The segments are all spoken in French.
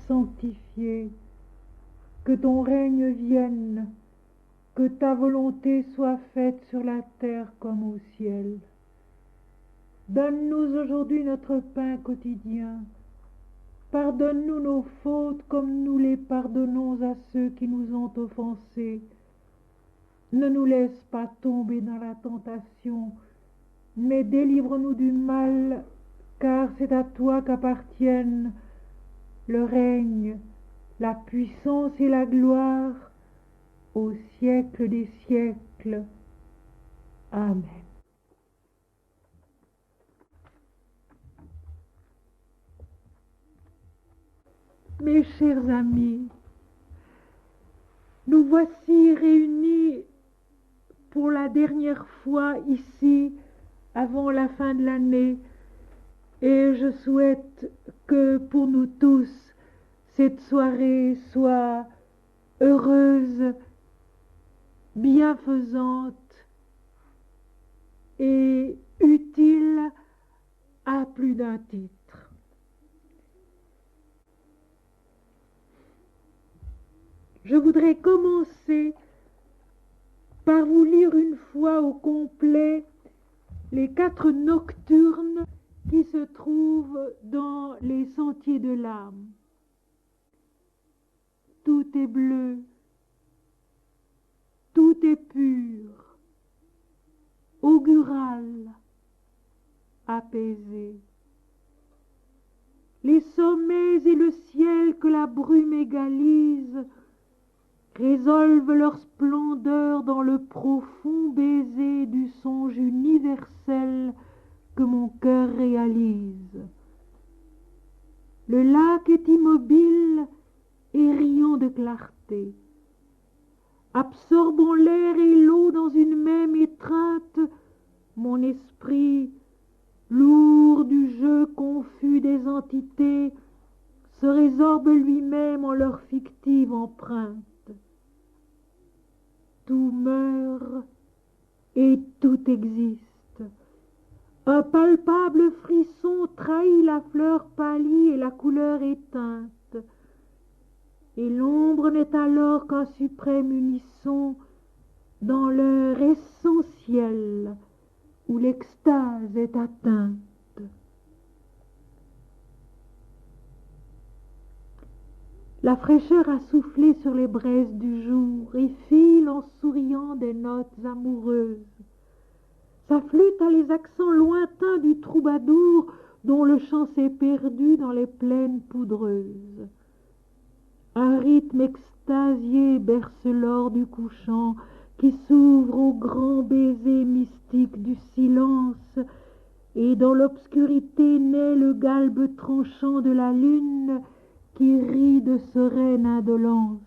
sanctifié, que ton règne vienne, que ta volonté soit faite sur la terre comme au ciel. Donne-nous aujourd'hui notre pain quotidien. Pardonne-nous nos fautes comme nous les pardonnons à ceux qui nous ont offensés. Ne nous laisse pas tomber dans la tentation, mais délivre-nous du mal, car c'est à toi qu'appartiennent le règne, la puissance et la gloire au siècle des siècles. Amen. Mes chers amis, nous voici réunis pour la dernière fois ici avant la fin de l'année, et je souhaite que pour nous tous cette soirée soit heureuse, bienfaisante et utile à plus d'un titre. Je voudrais commencer par vous lire une fois au complet les 4 nocturnes qui se trouvent dans les sentiers de l'âme. Tout est bleu, tout est pur, augural, apaisé. Les sommets et le ciel que la brume égalise résolvent leur splendeur dans le profond baiser du songe universel que mon cœur réalise. Le lac est immobile et riant de clarté. Absorbant l'air et l'eau dans une même étreinte, mon esprit, lourd du jeu confus des entités, se résorbe lui-même en leur fictive empreinte. Tout meurt et tout existe. Un palpable frisson trahit la fleur pâlie et la couleur éteinte. Et l'ombre n'est alors qu'un suprême unisson dans l'heure essentielle où l'extase est atteinte. La fraîcheur a soufflé sur les braises du jour et file en souriant des notes amoureuses. Sa flûte a les accents lointains du troubadour dont le chant s'est perdu dans les plaines poudreuses. Un rythme extasié berce l'or du couchant qui s'ouvre au grand baiser mystique du silence, et dans l'obscurité naît le galbe tranchant de la lune qui rit de sereine indolence.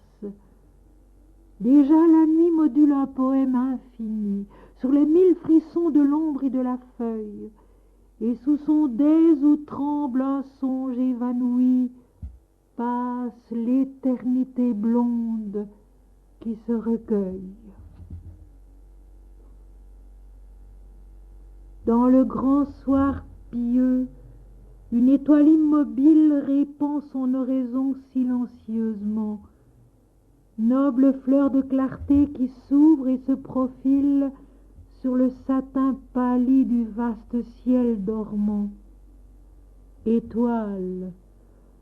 Déjà la nuit module un poème infini sur les 1000 frissons de l'ombre et de la feuille, et sous son dais où tremble un songe évanoui, passe l'éternité blonde qui se recueille. Dans le grand soir pieux, une étoile immobile répand son oraison silencieusement. Noble fleur de clarté qui s'ouvre et se profile sur le satin pâli du vaste ciel dormant. Étoile,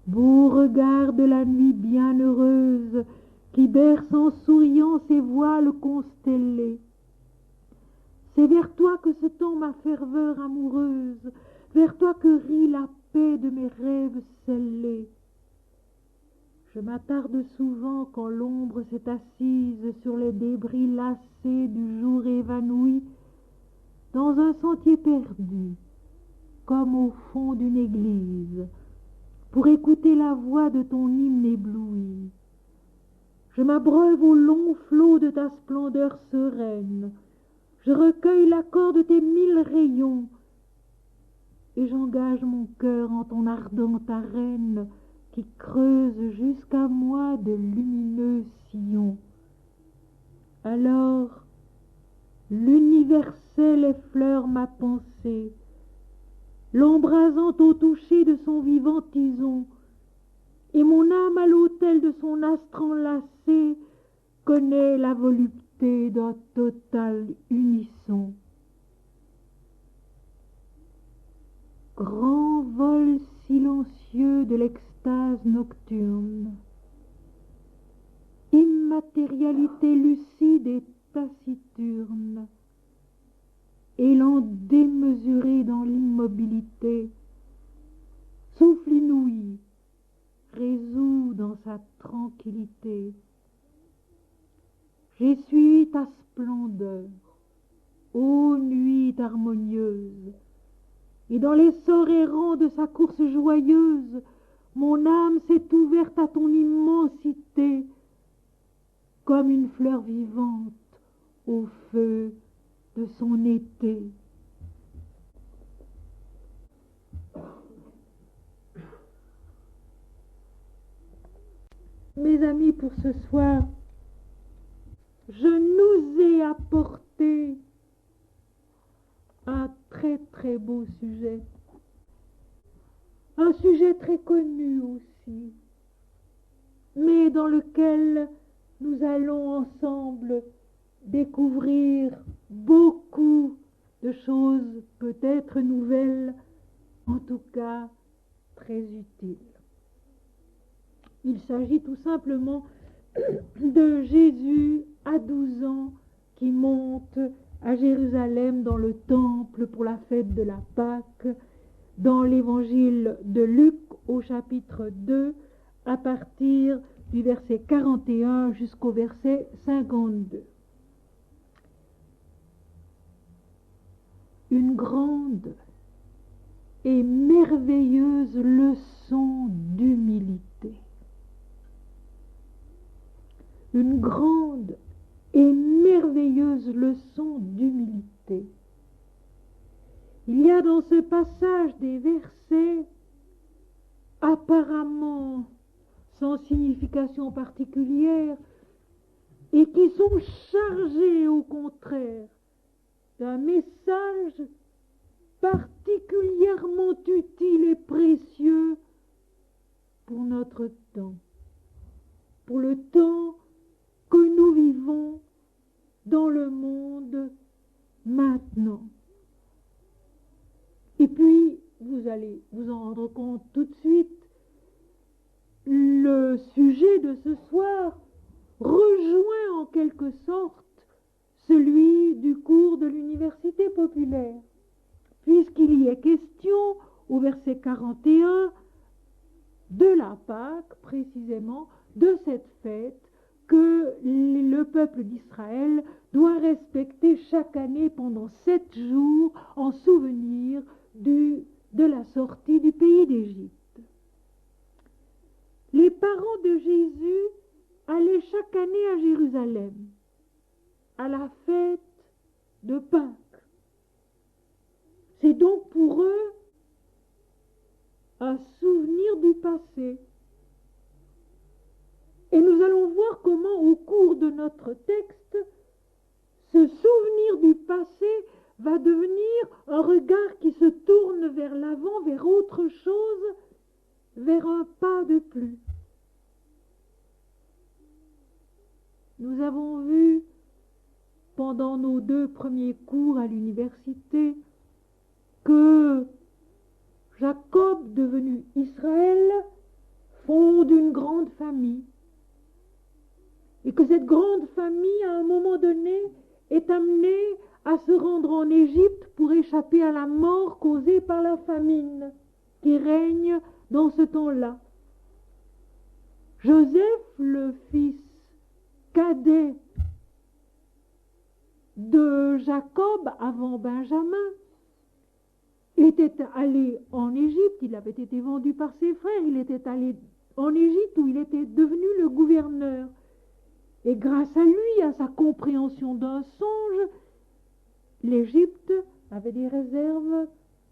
beau regard de la nuit bienheureuse qui berce en souriant ses voiles constellés. C'est vers toi que se tend ma ferveur amoureuse, vers toi que rit la paix de mes rêves scellés. Je m'attarde souvent quand l'ombre s'est assise sur les débris lassés du jour évanoui, dans un sentier perdu, comme au fond d'une église, pour écouter la voix de ton hymne ébloui. Je m'abreuve au long flot de ta splendeur sereine, je recueille l'accord de tes 1000 rayons, et j'engage mon cœur en ton ardente arène qui creuse jusqu'à moi de lumineux sillons. Alors, l'universel effleure ma pensée, l'embrasant au toucher de son vivant tison, et mon âme l'autel de son astre enlacé connaît la volupté d'un total unisson. Grand vol silencieux de l'extase nocturne, immatérialité lucide et taciturne, élan démesuré dans l'immobilité, souffle inouï, résout dans sa tranquillité. J'essuie ta splendeur, ô nuit harmonieuse, et dans l'essor errant de sa course joyeuse, mon âme s'est ouverte à ton immensité, comme une fleur vivante au feu de son été. Mes amis, pour ce soir, je nous ai apporté un très très beau sujet, un sujet très connu aussi, mais dans lequel nous allons ensemble découvrir beaucoup de choses peut-être nouvelles, en tout cas très utiles. Il s'agit tout simplement de Jésus à 12 ans qui monte à Jérusalem dans le temple pour la fête de la Pâque, dans l'évangile de Luc au chapitre 2, à partir du verset 41 jusqu'au verset 52. Une grande et merveilleuse leçon d'humilité. Une grande et merveilleuse leçon d'humilité. Il y a dans ce passage des versets apparemment sans signification particulière et qui sont chargés au contraire d'un message particulièrement utile et précieux pour notre temps, pour le temps que nous vivons dans le monde maintenant. Et puis, vous allez vous en rendre compte tout de suite, le sujet de ce soir rejoint en quelque sorte celui du cours de l'université populaire, puisqu'il y est question, au verset 41, de la Pâque, précisément, de cette fête que le peuple d'Israël doit respecter chaque année pendant 7 jours en souvenir de la sortie du pays d'Égypte. Les parents de Jésus allaient chaque année à Jérusalem, à la fête de Pâques. C'est donc pour eux un souvenir du passé. Et nous allons voir comment, au cours de notre texte, ce souvenir du passé va devenir un regard qui se tourne vers l'avant, vers autre chose, vers un pas de plus. Nous avons vu, pendant nos 2 premiers cours à l'université, que Jacob, devenu Israël, fonde une grande famille. Et que cette grande famille, à un moment donné, est amenée à se rendre en Égypte pour échapper à la mort causée par la famine qui règne dans ce temps-là. Joseph, le fils cadet de Jacob avant Benjamin, était allé en Égypte, il avait été vendu par ses frères, il était allé en Égypte où il était devenu le gouverneur. Et grâce à lui, à sa compréhension d'un songe, l'Égypte avait des réserves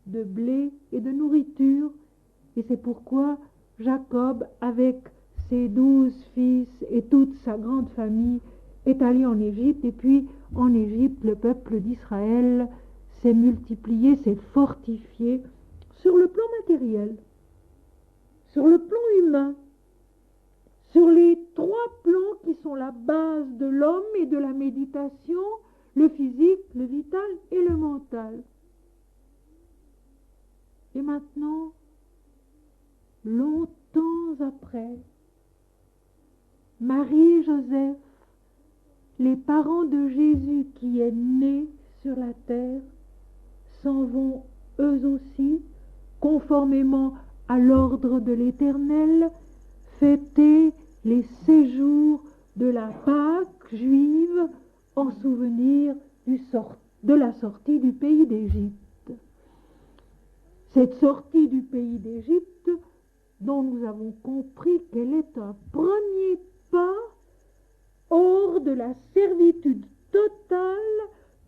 de blé et de nourriture. Et c'est pourquoi Jacob, avec ses 12 fils et toute sa grande famille, est allé en Égypte. Et puis, en Égypte, le peuple d'Israël s'est multiplié, s'est fortifié sur le plan matériel, sur le plan humain, sur sont la base de l'homme et de la méditation, le physique, le vital et le mental. Et maintenant, longtemps après, Marie et Joseph, les parents de Jésus qui est né sur la terre, s'en vont eux aussi, conformément à l'ordre de l'Éternel, fêter les séjours de la Pâque juive en souvenir de la sortie du pays d'Égypte. Cette sortie du pays d'Égypte, dont nous avons compris qu'elle est un premier pas hors de la servitude totale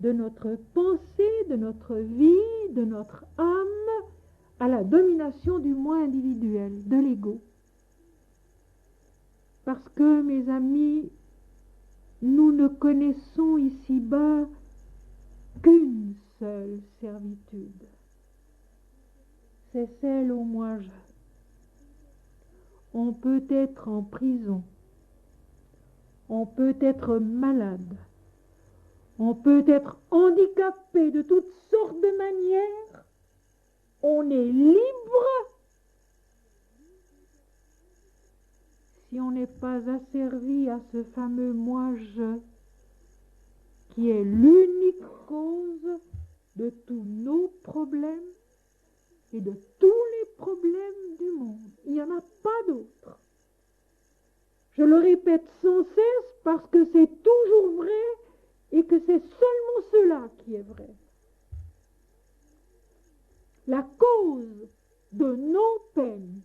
de notre pensée, de notre vie, de notre âme, à la domination du moi individuel, de l'ego. Parce que, mes amis, nous ne connaissons ici-bas qu'une seule servitude. C'est celle au moi-je. On peut être en prison, on peut être malade, on peut être handicapé de toutes sortes de manières, on est libre si on n'est pas asservi à ce fameux moi-je qui est l'unique cause de tous nos problèmes et de tous les problèmes du monde. Il n'y en a pas d'autres. Je le répète sans cesse parce que c'est toujours vrai et que c'est seulement cela qui est vrai. La cause de nos peines,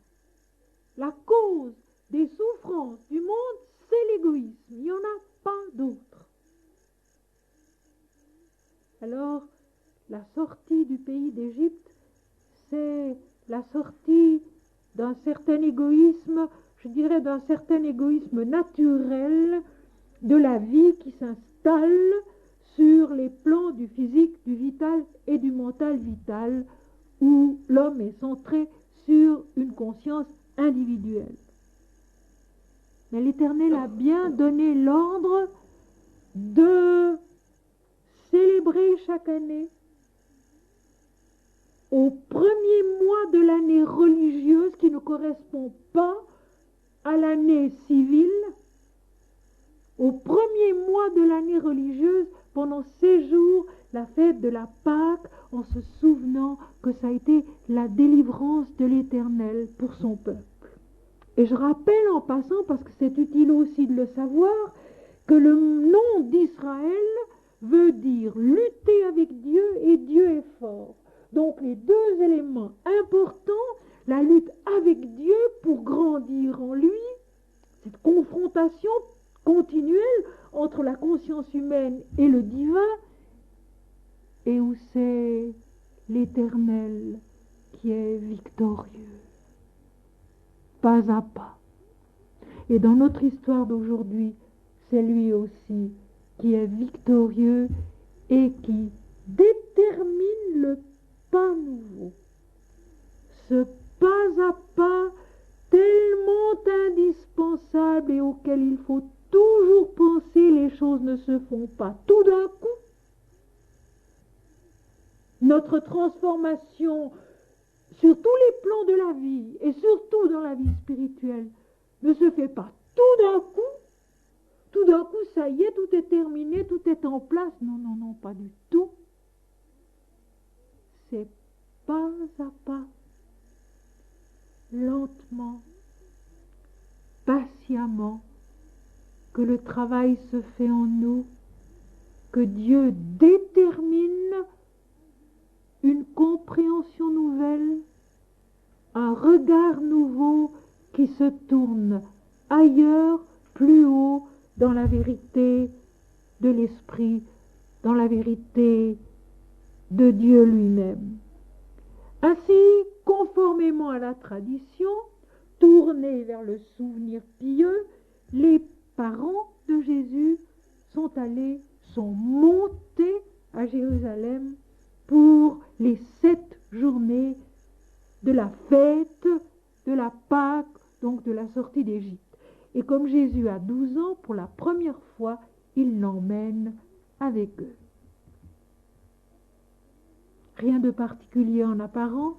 la cause des souffrances du monde, c'est l'égoïsme. Il n'y en a pas d'autre. Alors, la sortie du pays d'Égypte, c'est la sortie d'un certain égoïsme, je dirais d'un certain égoïsme naturel de la vie qui s'installe sur les plans du physique, du vital et du mental vital, où l'homme est centré sur une conscience individuelle. Mais l'Éternel a bien donné l'ordre de célébrer chaque année, au premier mois de l'année religieuse qui ne correspond pas à l'année civile, au premier mois de l'année religieuse, pendant 6 jours, la fête de la Pâque, en se souvenant que ça a été la délivrance de l'Éternel pour son peuple. Et je rappelle en passant, parce que c'est utile aussi de le savoir, que le nom d'Israël veut dire lutter avec Dieu et Dieu est fort. Donc les deux éléments importants, la lutte avec Dieu pour grandir en lui, cette confrontation continuelle entre la conscience humaine et le divin, et où c'est l'Éternel qui est victorieux, pas à pas. Et dans notre histoire d'aujourd'hui, c'est lui aussi qui est victorieux et qui détermine le pas nouveau. Ce pas à pas tellement indispensable et auquel il faut toujours penser, les choses ne se font pas tout d'un coup. Notre transformation sur tous les plans de la vie et surtout dans la vie spirituelle ne se fait pas tout d'un coup. Tout d'un coup, ça y est, tout est terminé, tout est en place. Non, non, non, pas du tout. C'est pas à pas, lentement, patiemment, que le travail se fait en nous, que Dieu détermine une compréhension nouvelle, un regard nouveau qui se tourne ailleurs, plus haut, dans la vérité de l'Esprit, dans la vérité de Dieu lui-même. Ainsi, conformément à la tradition, tournés vers le souvenir pieux, les parents de Jésus sont montés à Jérusalem pour les 7 journées de la fête de la Pâque, donc de la sortie d'Égypte. Et comme Jésus a 12 ans, pour la première fois, il l'emmène avec eux. Rien de particulier en apparence,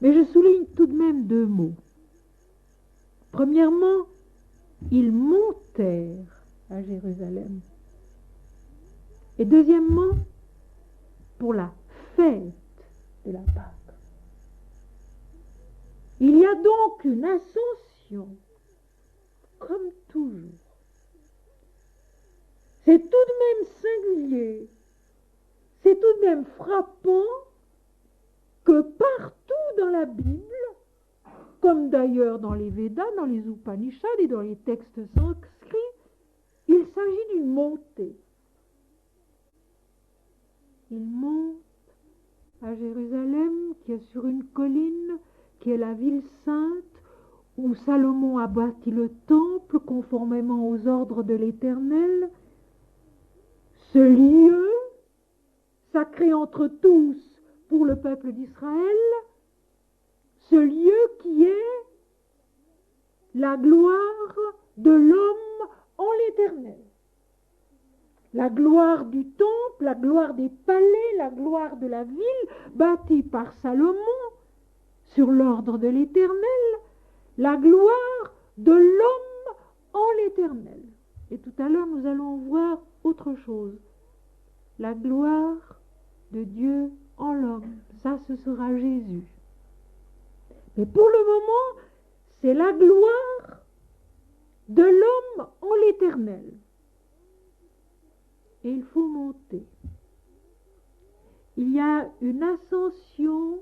mais je souligne tout de même 2 mots. Premièrement, ils montèrent à Jérusalem. Et deuxièmement, pour la fête de la Pâque. Il y a donc une ascension, comme toujours. C'est tout de même singulier, c'est tout de même frappant que partout dans la Bible, comme d'ailleurs dans les Védas, dans les Upanishads et dans les textes sanscrits, il s'agit d'une montée. Il monte à Jérusalem, qui est sur une colline, qui est la ville sainte, où Salomon a bâti le temple conformément aux ordres de l'Éternel. Ce lieu, sacré entre tous pour le peuple d'Israël, ce lieu qui est la gloire de l'homme en l'Éternel. La gloire du temple, la gloire des palais, la gloire de la ville, bâtie par Salomon sur l'ordre de l'Éternel, la gloire de l'homme en l'Éternel. Et tout à l'heure, nous allons voir autre chose. La gloire de Dieu en l'homme. Ça, ce sera Jésus. Mais pour le moment, c'est la gloire de l'homme en l'Éternel. Et il faut monter. Il y a une ascension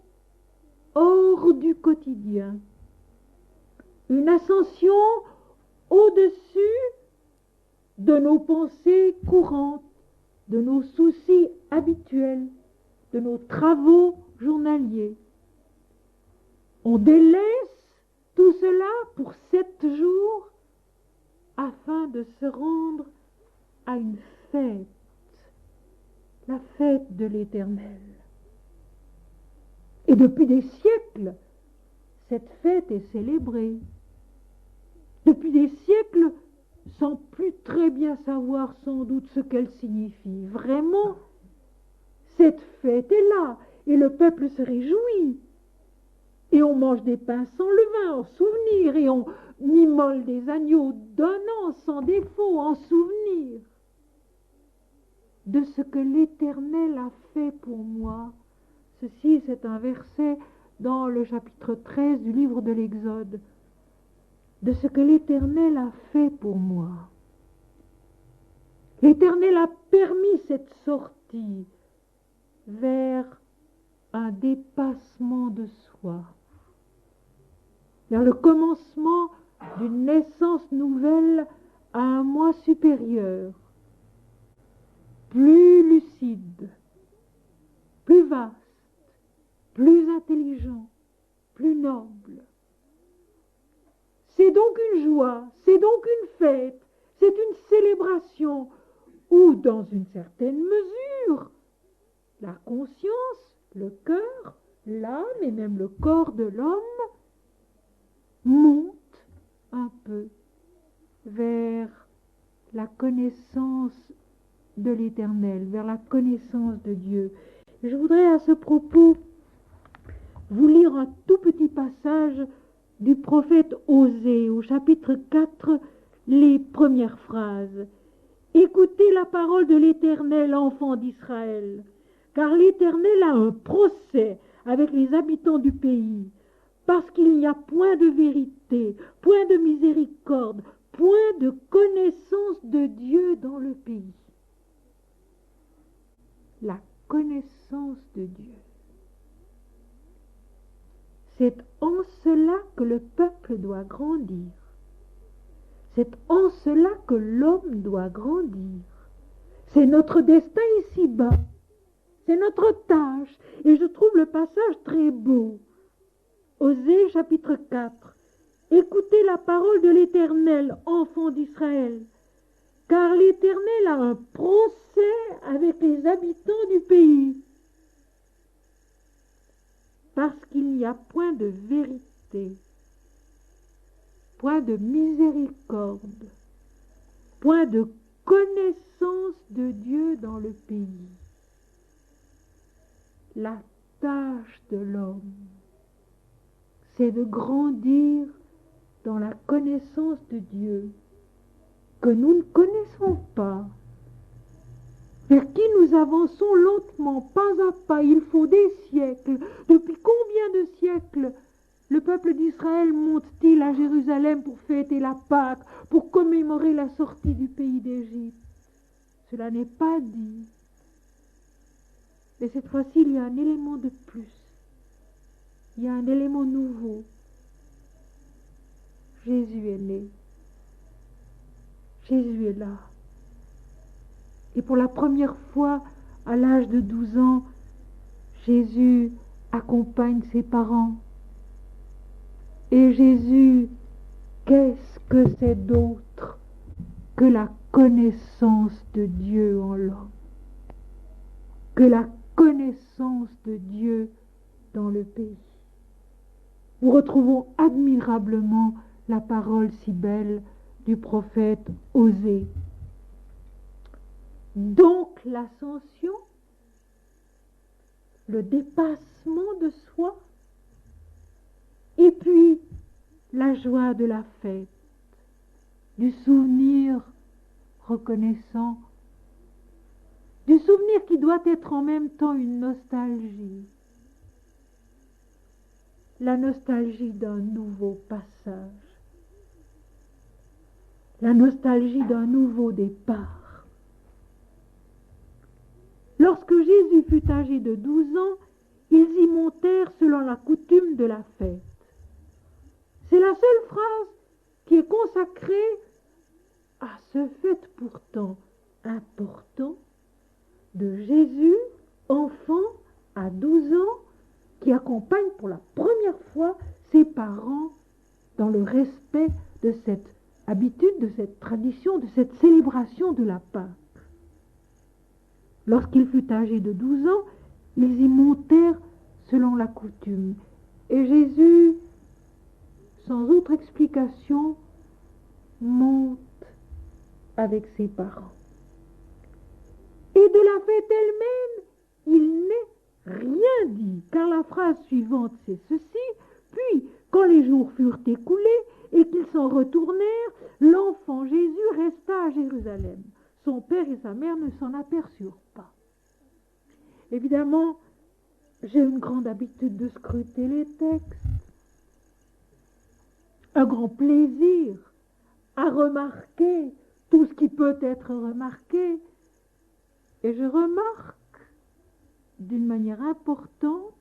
hors du quotidien. Une ascension au-dessus de nos pensées courantes, de nos soucis habituels, de nos travaux journaliers. On délaisse tout cela pour 7 jours afin de se rendre à une fête, la fête de l'Éternel. Et depuis des siècles, cette fête est célébrée. Depuis des siècles, sans plus très bien savoir sans doute ce qu'elle signifie. Vraiment, cette fête est là, et le peuple se réjouit. Et on mange des pains sans levain en souvenir, et on immole des agneaux d'un an sans défaut en souvenir de ce que l'Éternel a fait pour moi. Ceci, c'est un verset dans le chapitre 13 du livre de l'Exode. De ce que l'Éternel a fait pour moi. L'Éternel a permis cette sortie vers un dépassement de soi, vers le commencement d'une naissance nouvelle à un moi supérieur, plus lucide, plus vaste, plus intelligent, plus noble. C'est donc une joie, c'est donc une fête, c'est une célébration où, dans une certaine mesure, la conscience, le cœur, l'âme et même le corps de l'homme montent un peu vers la connaissance de l'Éternel, vers la connaissance de Dieu. Je voudrais à ce propos vous lire un tout petit passage du prophète Osée, au chapitre 4, les premières phrases. Écoutez la parole de l'Éternel, enfants d'Israël, car l'Éternel a un procès avec les habitants du pays, parce qu'il n'y a point de vérité, point de miséricorde, point de connaissance de Dieu dans le pays. La connaissance de Dieu. C'est en cela que le peuple doit grandir. C'est en cela que l'homme doit grandir. C'est notre destin ici-bas. C'est notre tâche. Et je trouve le passage très beau. Osée chapitre 4. Écoutez la parole de l'Éternel, enfants d'Israël, car l'Éternel a un procès avec les habitants du pays. Parce qu'il n'y a point de vérité, point de miséricorde, point de connaissance de Dieu dans le pays. La tâche de l'homme, c'est de grandir dans la connaissance de Dieu que nous ne connaissons pas, vers qui nous avançons lentement, pas à pas. Il faut des siècles. Depuis combien de siècles le peuple d'Israël monte-t-il à Jérusalem pour fêter la Pâque, pour commémorer la sortie du pays d'Égypte? Cela n'est pas dit. Mais cette fois-ci, il y a un élément de plus. Il y a un élément nouveau. Jésus est né. Jésus est là. Et pour la première fois, à l'âge de 12 ans, Jésus accompagne ses parents. Et Jésus, qu'est-ce que c'est d'autre que la connaissance de Dieu en l'homme, que la connaissance de Dieu dans le pays. Nous retrouvons admirablement la parole si belle du prophète Osée. Donc l'ascension, le dépassement de soi, et puis la joie de la fête, du souvenir reconnaissant, du souvenir qui doit être en même temps une nostalgie, la nostalgie d'un nouveau passage, la nostalgie d'un nouveau départ. Lorsque Jésus fut âgé de 12 ans, ils y montèrent selon la coutume de la fête. C'est la seule phrase qui est consacrée à ce fait pourtant important de Jésus, enfant à 12 ans, qui accompagne pour la première fois ses parents dans le respect de cette habitude, de cette tradition, de cette célébration de la Pâque. Lorsqu'il fut âgé de 12 ans, ils y montèrent selon la coutume. Et Jésus, sans autre explication, monte avec ses parents. Et de la fête elle-même, il n'est rien dit, car la phrase suivante c'est ceci: puis, quand les jours furent écoulés et qu'ils s'en retournèrent, l'enfant Jésus resta à Jérusalem. Son père et sa mère ne s'en aperçurent pas. Évidemment, j'ai une grande habitude de scruter les textes, un grand plaisir à remarquer tout ce qui peut être remarqué. Et je remarque d'une manière importante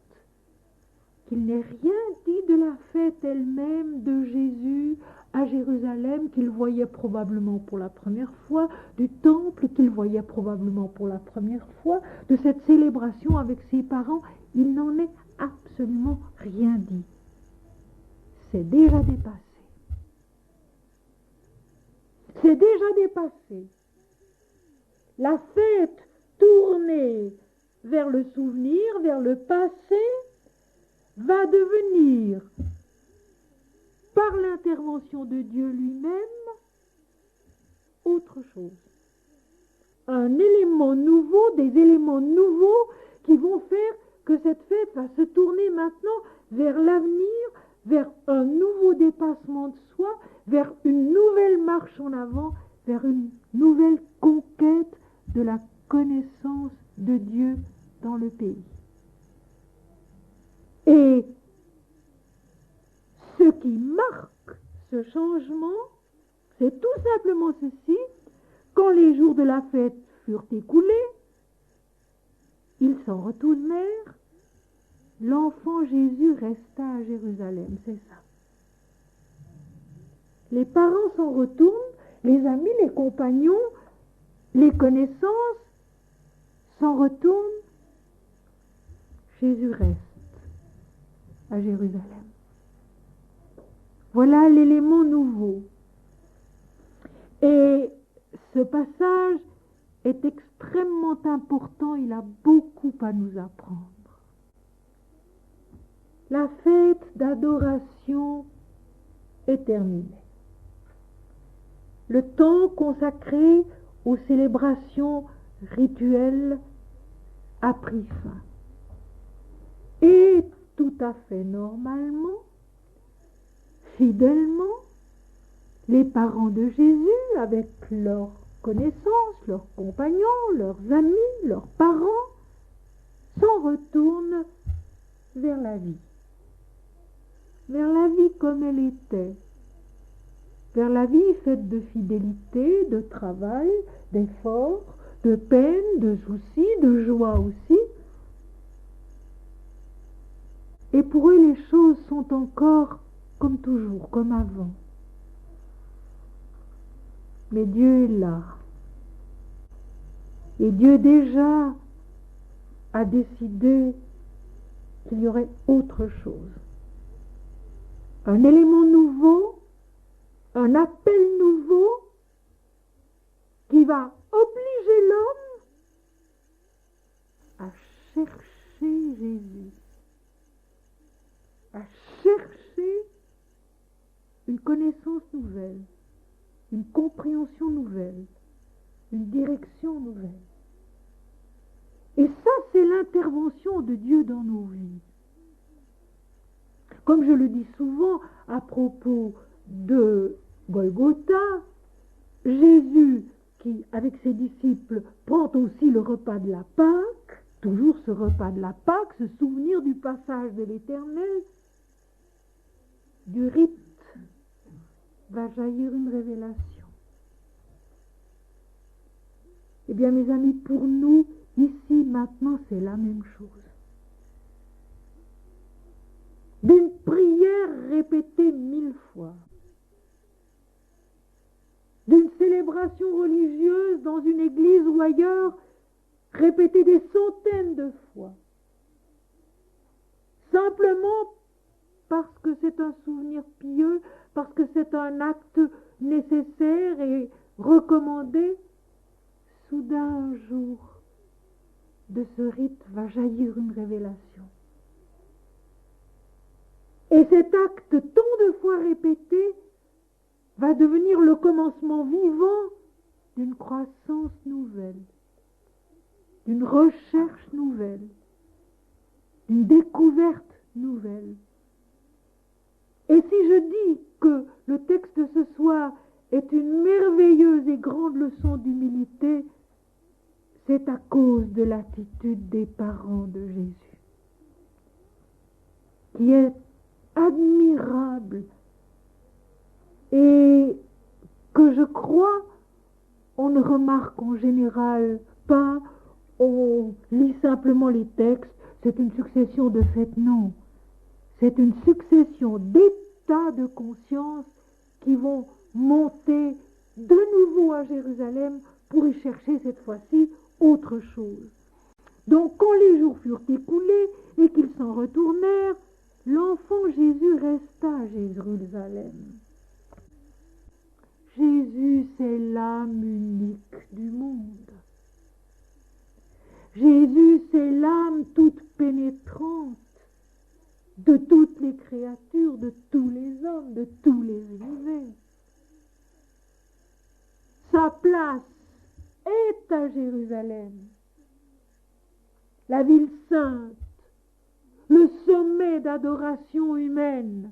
qu'il n'est rien dit de la fête elle-même de Jésus à Jérusalem, qu'il voyait probablement pour la première fois, du temple qu'il voyait probablement pour la première fois, de cette célébration avec ses parents. Il n'en est absolument rien dit. C'est déjà dépassé. C'est déjà dépassé. La fête tournée vers le souvenir, vers le passé, va devenir, par l'intervention de Dieu lui-même, autre chose. Un élément nouveau, des éléments nouveaux qui vont faire que cette fête va se tourner maintenant vers l'avenir, vers un nouveau dépassement de soi, vers une nouvelle marche en avant, vers une nouvelle conquête de la connaissance de Dieu dans le pays. Et ce qui marque ce changement, c'est tout simplement ceci: quand les jours de la fête furent écoulés, ils s'en retournèrent, l'enfant Jésus resta à Jérusalem, c'est ça. Les parents s'en retournent, les amis, les compagnons, les connaissances s'en retournent, Jésus reste à Jérusalem. Voilà l'élément nouveau. Et ce passage est extrêmement important, il a beaucoup à nous apprendre. La fête d'adoration est terminée. le temps consacré aux célébrations rituelles a pris fin. Et tout à fait normalement, fidèlement, les parents de Jésus, avec leurs connaissances, leurs compagnons, leurs amis, leurs parents, s'en retournent vers la vie comme elle était, vers la vie faite de fidélité, de travail, d'efforts, de peine, de soucis, de joie aussi. Et pour eux, les choses sont encore comme toujours, comme avant. Mais Dieu est là. Et Dieu déjà a décidé qu'il y aurait autre chose. Un élément nouveau, un appel nouveau qui va obliger l'homme à chercher Jésus, à chercher une connaissance nouvelle, une compréhension nouvelle, une direction nouvelle. Et ça, c'est l'intervention de Dieu dans nos vies. Comme je le dis souvent à propos de Golgotha, Jésus, qui, avec ses disciples, prend aussi le repas de la Pâque, toujours ce repas de la Pâque, ce souvenir du passage de l'Éternel, du rite, va jaillir une révélation. Eh bien, mes amis, pour nous, ici, maintenant, c'est la même chose. D'une prière répétée 1000 fois, d'une célébration religieuse dans une église ou ailleurs, répétée des centaines de fois, simplement parce que c'est un souvenir pieux, parce que c'est un acte nécessaire et recommandé, soudain un jour, de ce rite va jaillir une révélation. Et cet acte tant de fois répété va devenir le commencement vivant d'une croissance nouvelle, d'une recherche nouvelle, d'une découverte nouvelle. Et si je dis que le texte de ce soir est une merveilleuse et grande leçon d'humilité, c'est à cause de l'attitude des parents de Jésus, qui est admirable et que je crois on ne remarque en général pas, on lit simplement les textes, c'est une succession de faits, non. C'est une succession d'états de conscience qui vont monter de nouveau à Jérusalem pour y chercher cette fois-ci autre chose. Donc quand les jours furent écoulés et qu'ils s'en retournèrent, l'enfant Jésus resta à Jérusalem. Jésus, c'est l'âme unique du monde. Jésus, c'est l'âme toute pénétrante de toutes les créatures, de tous les hommes, de tous les univers. Sa place est à Jérusalem, la ville sainte, le sommet d'adoration humaine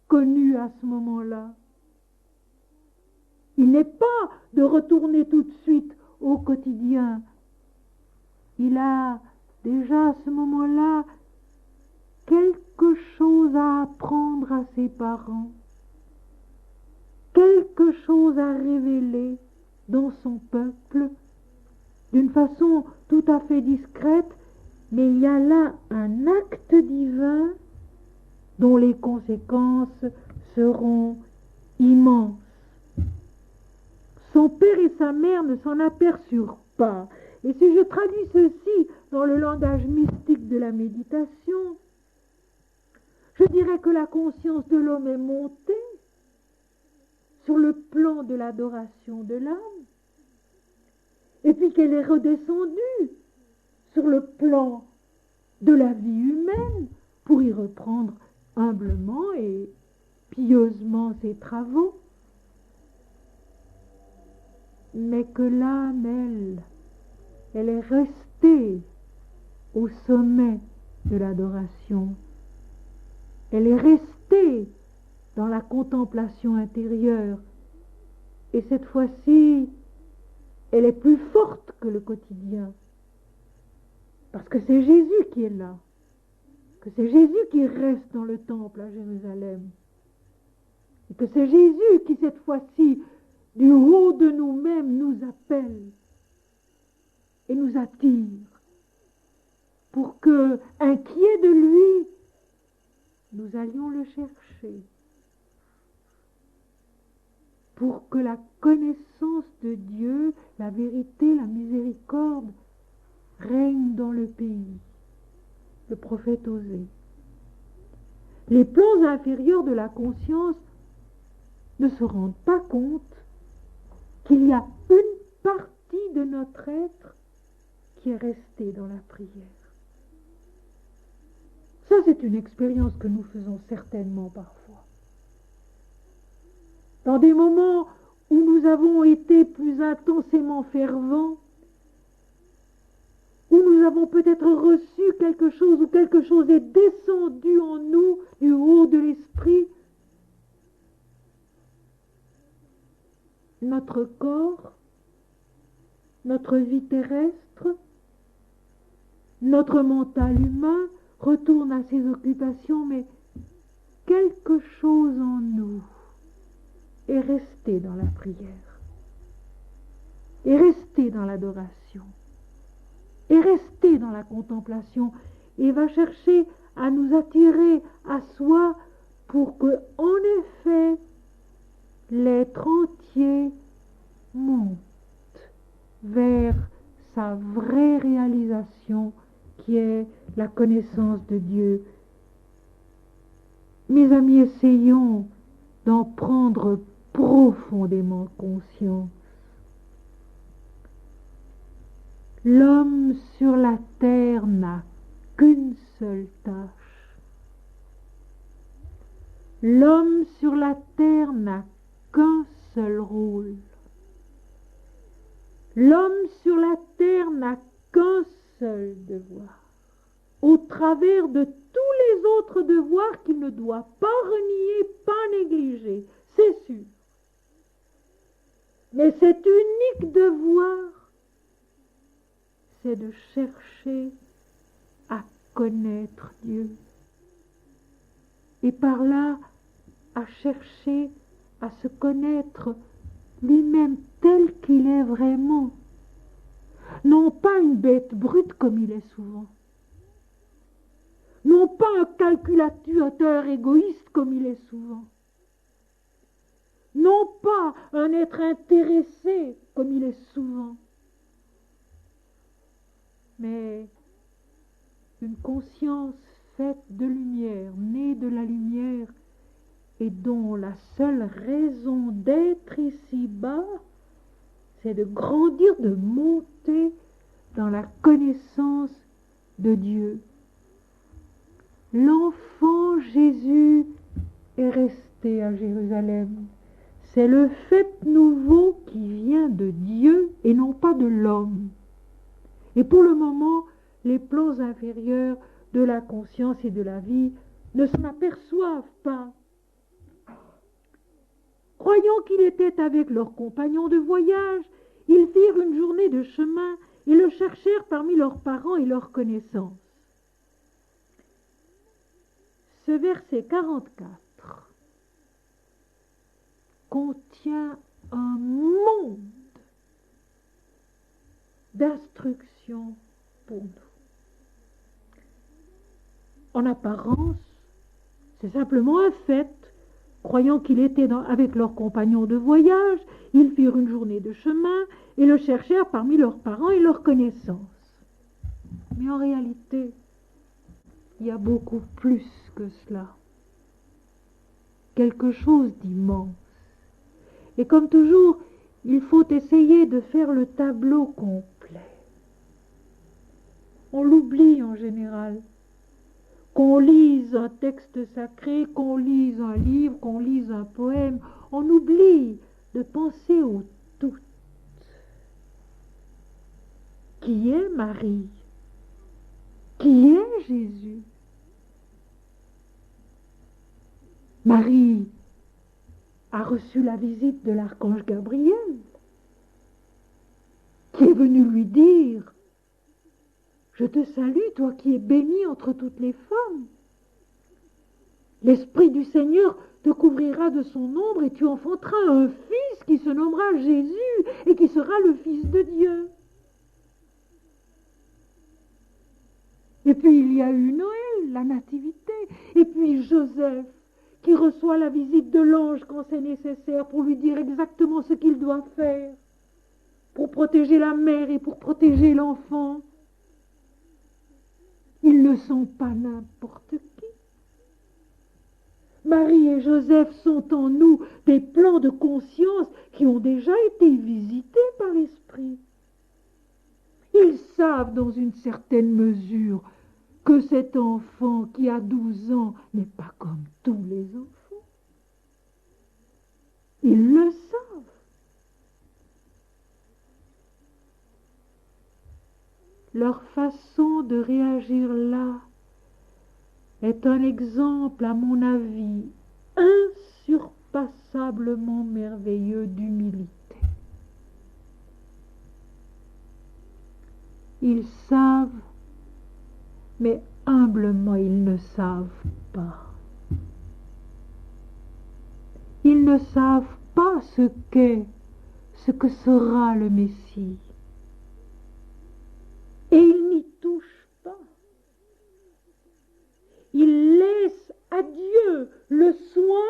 connu à ce moment-là. Il n'est pas de retourner tout de suite au quotidien. Il a déjà à ce moment-là quelque chose à apprendre à ses parents, quelque chose à révéler dans son peuple, d'une façon tout à fait discrète, mais il y a là un acte divin dont les conséquences seront immenses. Son père et sa mère ne s'en aperçurent pas. Et si je traduis ceci dans le langage mystique de la méditation, je dirais que la conscience de l'homme est montée sur le plan de l'adoration de l'âme, et puis qu'elle est redescendue sur le plan de la vie humaine pour y reprendre humblement et pieusement ses travaux. est que l'âme, elle est restée au sommet de l'adoration. Elle est restée dans la contemplation intérieure. Et cette fois-ci, elle est plus forte que le quotidien. Parce que c'est Jésus qui est là. Que c'est Jésus qui reste dans le temple à Jérusalem. Et que c'est Jésus qui, cette fois-ci, du haut de nous-mêmes, nous appelle et nous attire. Pour que, inquiets de lui, nous allions le chercher. Pour que la connaissance de Dieu, la vérité, la miséricorde, règne dans le pays. Le prophète Osée. Les plans inférieurs de la conscience ne se rendent pas compte qu'il y a une partie de notre être qui est restée dans la prière. Ça, c'est une expérience que nous faisons certainement parfois. Dans des moments où nous avons été plus intensément fervents, où nous avons peut-être reçu quelque chose, ou quelque chose est descendu en nous du haut de l'esprit, notre corps, notre vie terrestre, notre mental humain retourne à ses occupations, mais quelque chose en nous est resté dans la prière, est resté dans l'adoration, est resté dans la contemplation et va chercher à nous attirer à soi pour que, en effet, l'être entier monte vers sa vraie réalisation qui est la connaissance de Dieu. Mes amis, essayons d'en prendre profondément conscience. L'homme sur la terre n'a qu'une seule tâche. L'homme sur la terre n'a qu'un seul rôle. L'homme sur la terre n'a qu'un seul devoir, au travers de tous les autres devoirs qu'il ne doit pas renier, pas négliger, c'est sûr. Mais cet unique devoir, c'est de chercher à connaître Dieu. Et par là, à chercher à se connaître lui-même tel qu'il est vraiment. Non pas une bête brute comme il est souvent. Non pas un calculateur égoïste comme il est souvent. Non pas un être intéressé comme il est souvent. Mais une conscience faite de lumière, née de la lumière, et dont la seule raison d'être ici-bas, c'est de grandir, de monter dans la connaissance de Dieu. L'enfant Jésus est resté à Jérusalem. C'est le fait nouveau qui vient de Dieu et non pas de l'homme. Et pour le moment, les plans inférieurs de la conscience et de la vie ne s'en aperçoivent pas. Croyant qu'il était avec leurs compagnons de voyage, ils firent une journée de chemin et le cherchèrent parmi leurs parents et leurs connaissances. Ce verset 44 contient un monde d'instructions pour nous. En apparence, c'est simplement un fait. Croyant qu'il était avec leurs compagnons de voyage, ils firent une journée de chemin et le cherchèrent parmi leurs parents et leurs connaissances. Mais en réalité, il y a beaucoup plus que cela. Quelque chose d'immense. Et comme toujours, il faut essayer de faire le tableau complet. On l'oublie en général. Qu'on lise un texte sacré, qu'on lise un livre, qu'on lise un poème, on oublie de penser au tout. Qui est Marie? Qui est Jésus? Marie a reçu la visite de l'archange Gabriel, qui est venu lui dire: je te salue, toi qui es bénie entre toutes les femmes. L'Esprit du Seigneur te couvrira de son ombre et tu enfanteras un fils qui se nommera Jésus et qui sera le Fils de Dieu. Et puis il y a eu Noël, la nativité, et puis Joseph qui reçoit la visite de l'ange quand c'est nécessaire pour lui dire exactement ce qu'il doit faire pour protéger la mère et pour protéger l'enfant. Ils ne sont pas n'importe qui. Marie et Joseph sont en nous des plans de conscience qui ont déjà été visités par l'Esprit. Ils savent dans une certaine mesure que cet enfant qui a 12 ans n'est pas comme tous les enfants. Ils le savent. Leur façon de réagir là est un exemple, à mon avis, insurpassablement merveilleux d'humilité. Ils savent, mais humblement ils ne savent pas. Ils ne savent pas ce que sera le Messie. Et ils n'y touchent pas. Ils laissent à Dieu le soin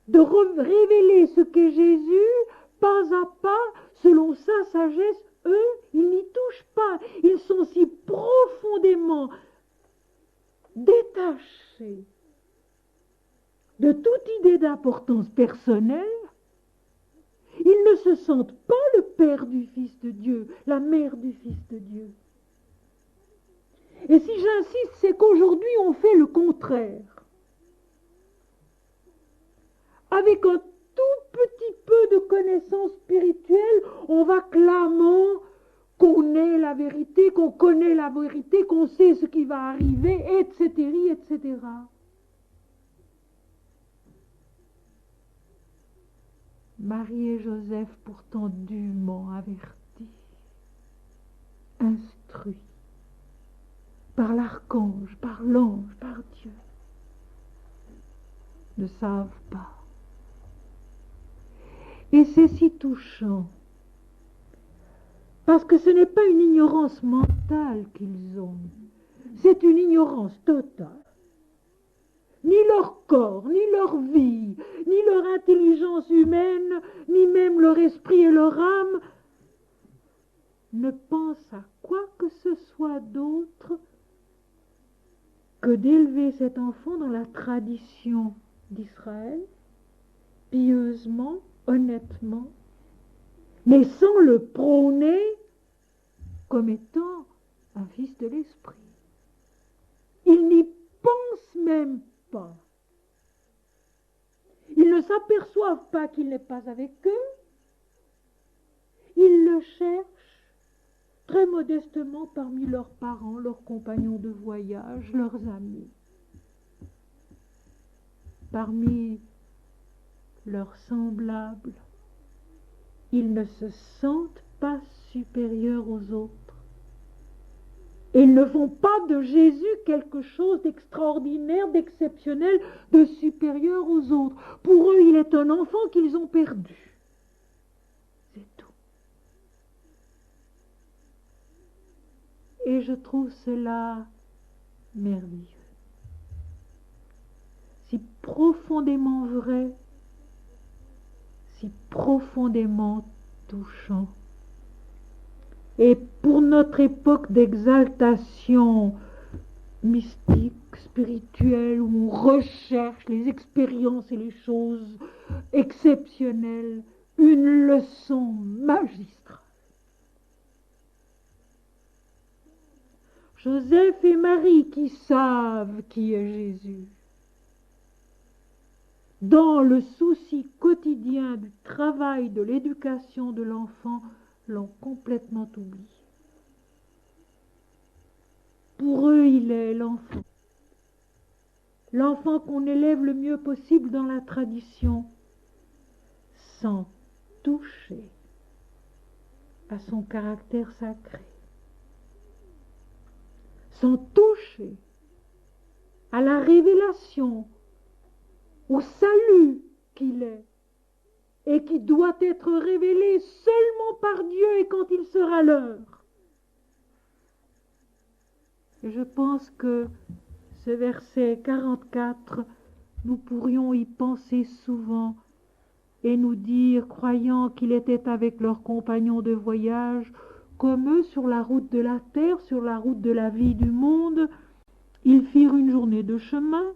de révéler ce qu'est Jésus, pas à pas, selon sa sagesse. Eux, ils n'y touchent pas. Ils sont si profondément détachés de toute idée d'importance personnelle. Ils ne se sentent pas le père du Fils de Dieu, la mère du Fils de Dieu. Et si j'insiste, c'est qu'aujourd'hui on fait le contraire. Avec un tout petit peu de connaissance spirituelle, on va clamant qu'on est la vérité, qu'on connaît la vérité, qu'on sait ce qui va arriver, etc., etc. Marie et Joseph, pourtant dûment avertis, instruits par l'archange, par l'ange, par Dieu, ne savent pas. Et c'est si touchant, parce que ce n'est pas une ignorance mentale qu'ils ont, c'est une ignorance totale. Ni leur corps, ni leur vie, ni leur intelligence humaine, ni même leur esprit et leur âme ne pensent à quoi que ce soit d'autre que d'élever cet enfant dans la tradition d'Israël, pieusement, honnêtement, mais sans le prôner comme étant un fils de l'esprit. Ils n'y pensent même pas. Ils ne s'aperçoivent pas qu'il n'est pas avec eux. Ils le cherchent très modestement parmi leurs parents, leurs compagnons de voyage, leurs amis, parmi leurs semblables. Ils ne se sentent pas supérieurs aux autres. Et ils ne font pas de Jésus quelque chose d'extraordinaire, d'exceptionnel, de supérieur aux autres. Pour eux, il est un enfant qu'ils ont perdu. C'est tout. Et je trouve cela merveilleux. Si profondément vrai, si profondément touchant. Et pour notre époque d'exaltation mystique, spirituelle, où on recherche les expériences et les choses exceptionnelles, une leçon magistrale. Joseph et Marie qui savent qui est Jésus, dans le souci quotidien du travail de l'éducation de l'enfant, l'ont complètement oublié. Pour eux, il est l'enfant. L'enfant qu'on élève le mieux possible dans la tradition, sans toucher à son caractère sacré, sans toucher à la révélation, au salut qu'il est, et qui doit être révélé seulement par Dieu et quand il sera l'heure. Et je pense que ce verset 44, nous pourrions y penser souvent et nous dire, croyant qu'il était avec leurs compagnons de voyage, comme eux sur la route de la terre, sur la route de la vie du monde, ils firent une journée de chemin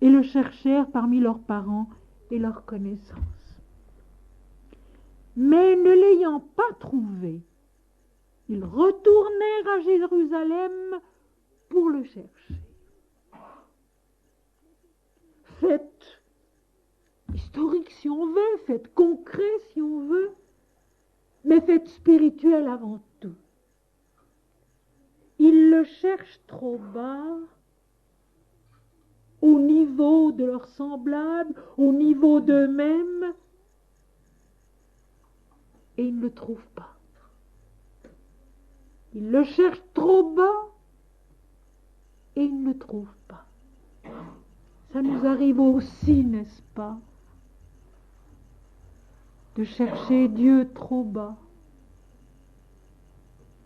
et le cherchèrent parmi leurs parents et leurs connaissances. Mais ne l'ayant pas trouvé, ils retournèrent à Jérusalem pour le chercher. Faites historique si on veut, faites concret si on veut, mais faites spirituel avant tout. Ils le cherchent trop bas, au niveau de leurs semblables, au niveau d'eux-mêmes, et ils ne le trouvent pas. Ils le cherchent trop bas, et ils ne le trouvent pas. Ça nous arrive aussi, n'est-ce pas, de chercher Dieu trop bas,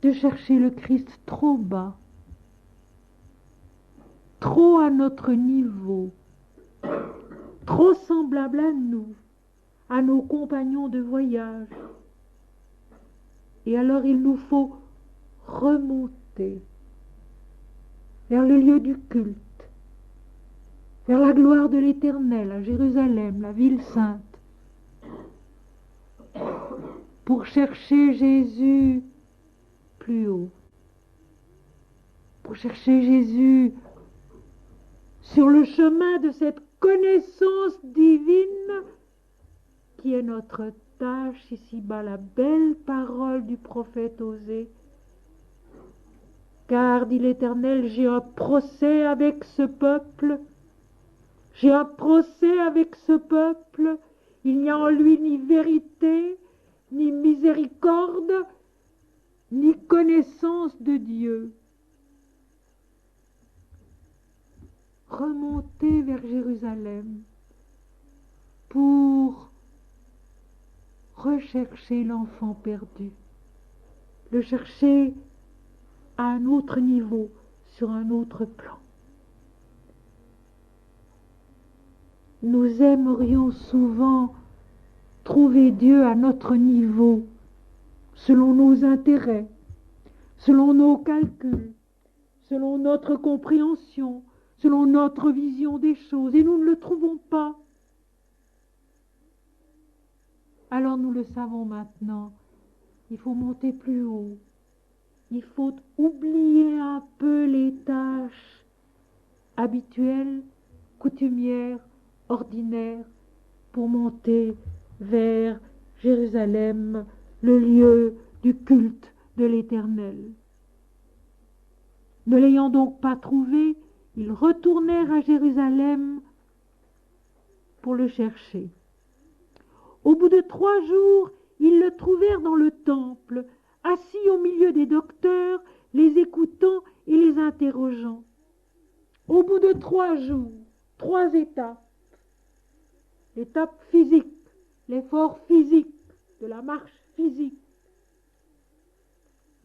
de chercher le Christ trop bas, trop à notre niveau, trop semblable à nous, à nos compagnons de voyage. Et alors il nous faut remonter vers le lieu du culte, vers la gloire de l'Éternel, à Jérusalem, la ville sainte, pour chercher Jésus plus haut, pour chercher Jésus sur le chemin de cette connaissance divine qui est notre tâche ici-bas, la belle parole du prophète Osée. Car, dit l'Éternel, j'ai un procès avec ce peuple, j'ai un procès avec ce peuple, il n'y a en lui ni vérité, ni miséricorde, ni connaissance de Dieu. Remontez vers Jérusalem pour rechercher l'enfant perdu, le chercher à un autre niveau, sur un autre plan. Nous aimerions souvent trouver Dieu à notre niveau, selon nos intérêts, selon nos calculs, selon notre compréhension, selon notre vision des choses, et nous ne le trouvons pas. Alors nous le savons maintenant, il faut monter plus haut. Il faut oublier un peu les tâches habituelles, coutumières, ordinaires, pour monter vers Jérusalem, le lieu du culte de l'Éternel. Ne l'ayant donc pas trouvé, ils retournèrent à Jérusalem pour le chercher. Au bout de 3 jours, ils le trouvèrent dans le temple, assis au milieu des docteurs, les écoutant et les interrogeant. Au bout de 3 jours, 3 étapes. L'étape physique, l'effort physique, de la marche physique.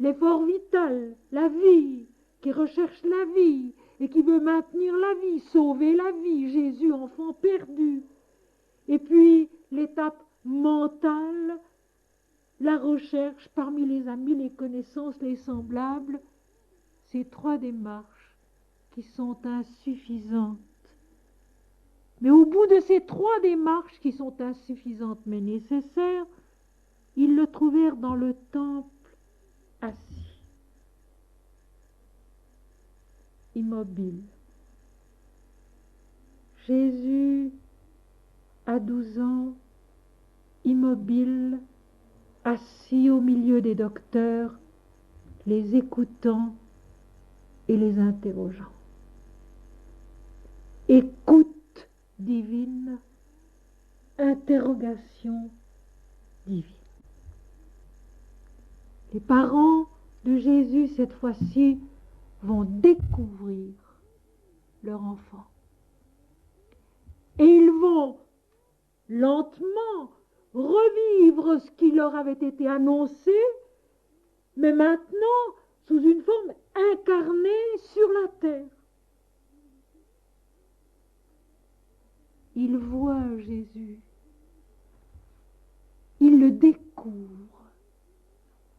L'effort vital, la vie, qui recherche la vie et qui veut maintenir la vie, sauver la vie, Jésus, enfant perdu. Et puis l'étape mentale, la recherche parmi les amis, les connaissances, les semblables, ces 3 démarches qui sont insuffisantes. Mais au bout de ces 3 démarches qui sont insuffisantes mais nécessaires, ils le trouvèrent dans le temple assis, immobile. Jésus, à 12 ans, immobile, assis au milieu des docteurs, les écoutant et les interrogeant. Écoute divine, interrogation divine. Les parents de Jésus, cette fois-ci, vont découvrir leur enfant. Et ils vont lentement revivre ce qui leur avait été annoncé, mais maintenant sous une forme incarnée sur la terre. Ils voient Jésus, ils le découvrent,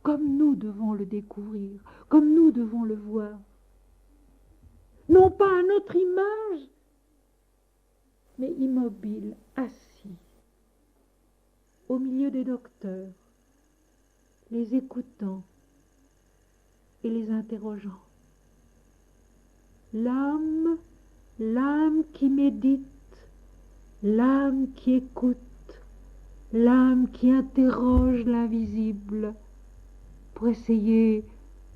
comme nous devons le découvrir, comme nous devons le voir. Non pas à notre image, mais immobile, assis, au milieu des docteurs, les écoutant et les interrogeant. L'âme qui médite, l'âme qui écoute, l'âme qui interroge l'invisible pour essayer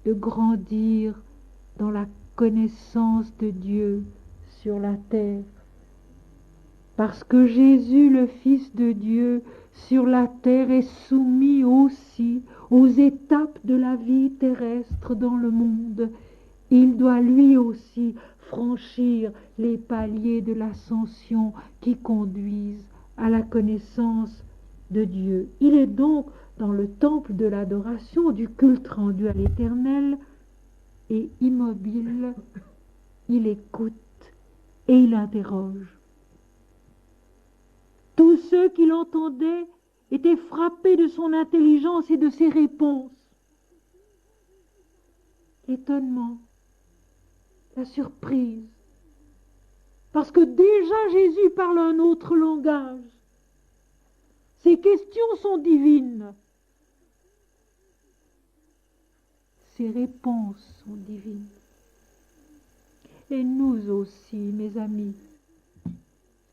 de grandir dans la connaissance de Dieu sur la terre. Parce que Jésus, le Fils de Dieu, sur la terre est soumis aussi aux étapes de la vie terrestre dans le monde. Il doit lui aussi franchir les paliers de l'ascension qui conduisent à la connaissance de Dieu. Il est donc dans le temple de l'adoration, du culte rendu à l'Éternel, et immobile, il écoute et il interroge. Tous ceux qui l'entendaient étaient frappés de son intelligence et de ses réponses. L'étonnement, la surprise, parce que déjà Jésus parle un autre langage. Ses questions sont divines. Ses réponses sont divines. Et nous aussi, mes amis,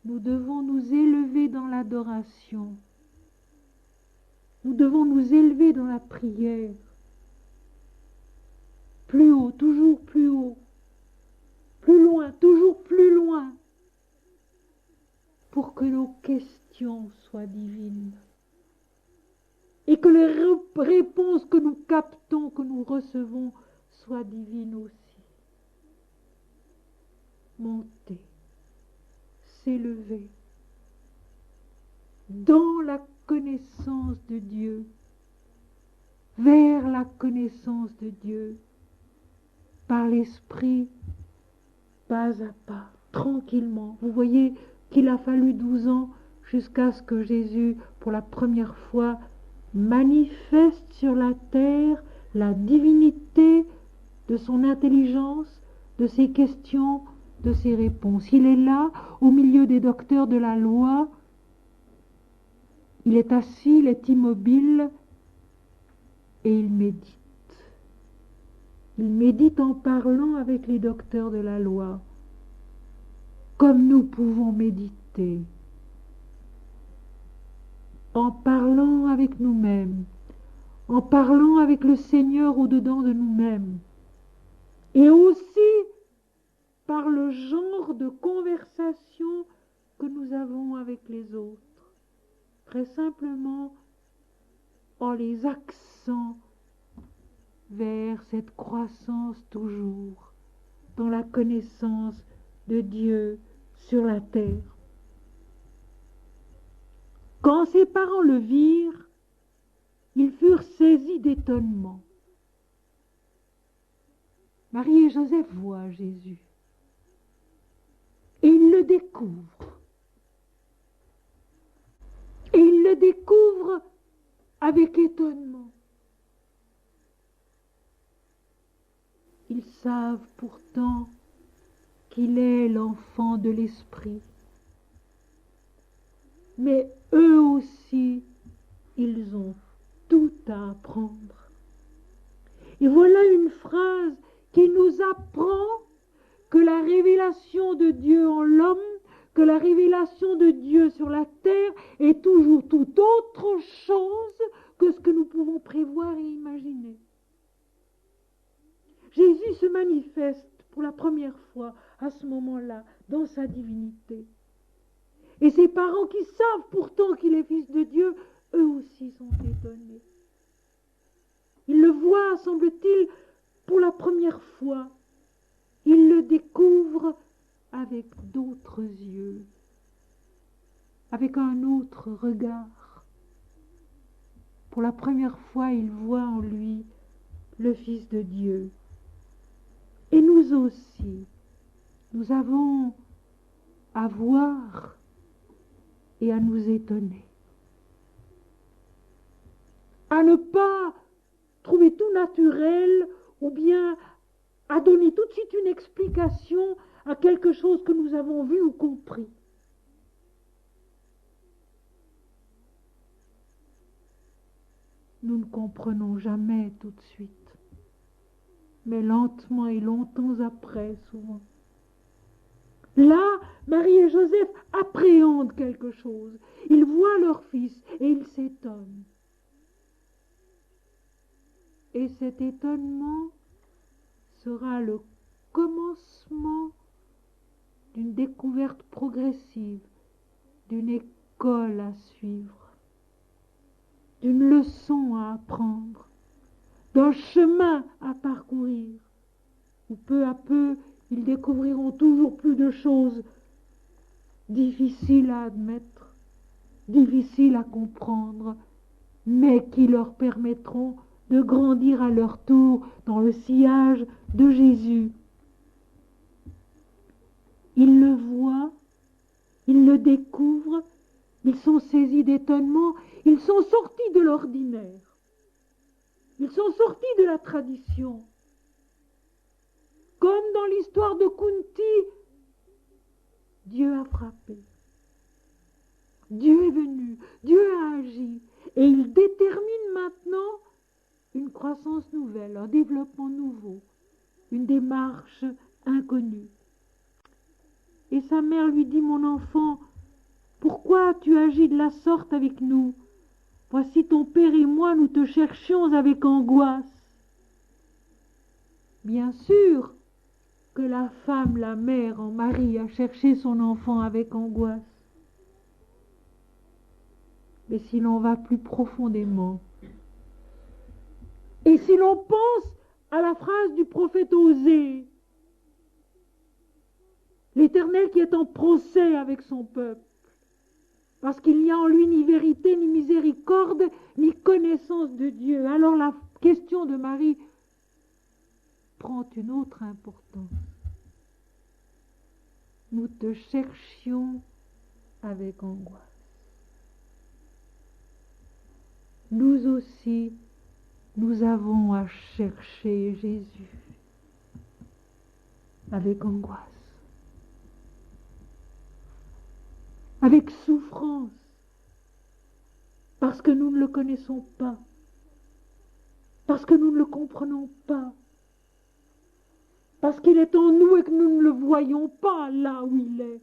nous devons nous élever dans l'adoration. Nous devons nous élever dans la prière. Plus haut, toujours plus haut. Plus loin, toujours plus loin. Pour que nos questions soient divines. Et que les réponses que nous captons, que nous recevons, soient divines aussi. Monter, s'élever dans la connaissance de Dieu, vers la connaissance de Dieu, par l'Esprit, pas à pas, tranquillement. Vous voyez qu'il a fallu 12 ans jusqu'à ce que Jésus, pour la première fois, manifeste sur la terre la divinité de son intelligence, de ses questions, de ses réponses. Il est là, au milieu des docteurs de la loi. Il est assis, il est immobile et il médite. Il médite en parlant avec les docteurs de la loi, comme nous pouvons méditer, en parlant avec nous-mêmes, en parlant avec le Seigneur au-dedans de nous-mêmes, et aussi par le genre de conversation que nous avons avec les autres, très simplement en les axant vers cette croissance toujours dans la connaissance de Dieu sur la terre. Quand ses parents le virent, ils furent saisis d'étonnement. Marie et Joseph voient Jésus et ils le découvrent. Et ils le découvrent avec étonnement. Ils savent pourtant qu'il est l'enfant de l'Esprit. Mais eux aussi, ils ont tout à apprendre. Et voilà une phrase qui nous apprend que la révélation de Dieu en l'homme, que la révélation de Dieu sur la terre est toujours tout autre chose que ce que nous prévoir et imaginer. Jésus se manifeste pour la première fois à ce moment-là dans sa divinité. Et ses parents qui savent pourtant qu'il est fils de Dieu, eux aussi sont étonnés. Ils le voient, semble-t-il, pour la première fois. Ils le découvrent avec d'autres yeux, avec un autre regard. Pour la première fois, ils voient en lui le Fils de Dieu. Et nous aussi, nous avons à voir et à nous étonner. À ne pas trouver tout naturel ou bien à donner tout de suite une explication à quelque chose que nous avons vu ou compris. Nous ne comprenons jamais tout de suite, mais lentement et longtemps après, souvent. Là, Marie et Joseph appréhendent quelque chose. Ils voient leur fils et ils s'étonnent. Et cet étonnement sera le commencement d'une découverte progressive, d'une école à suivre, d'une leçon à apprendre, d'un chemin à parcourir, où peu à peu ils découvriront toujours plus de choses difficiles à admettre, difficiles à comprendre, mais qui leur permettront de grandir à leur tour dans le sillage de Jésus. Ils le voient, ils le découvrent, ils sont saisis d'étonnement, ils sont sortis de l'ordinaire, ils sont sortis de la tradition. Comme dans l'histoire de Kunti, Dieu a frappé, Dieu est venu, Dieu a agi, et il détermine maintenant une croissance nouvelle, un développement nouveau, une démarche inconnue. Et sa mère lui dit, mon enfant, pourquoi tu agis de la sorte avec nous? Voici ton père et moi, nous te cherchions avec angoisse. Bien sûr que la femme, la mère en Marie, a cherché son enfant avec angoisse. Mais si l'on va plus profondément, et si l'on pense à la phrase du prophète Osée, l'Éternel qui est en procès avec son peuple, parce qu'il n'y a en lui ni vérité, ni miséricorde, ni connaissance de Dieu. Alors la question de Marie prend une autre importance. Nous te cherchions avec angoisse. Nous aussi, nous avons à chercher Jésus avec angoisse, avec souffrance, parce que nous ne le connaissons pas, parce que nous ne le comprenons pas, parce qu'il est en nous et que nous ne le voyons pas là où il est.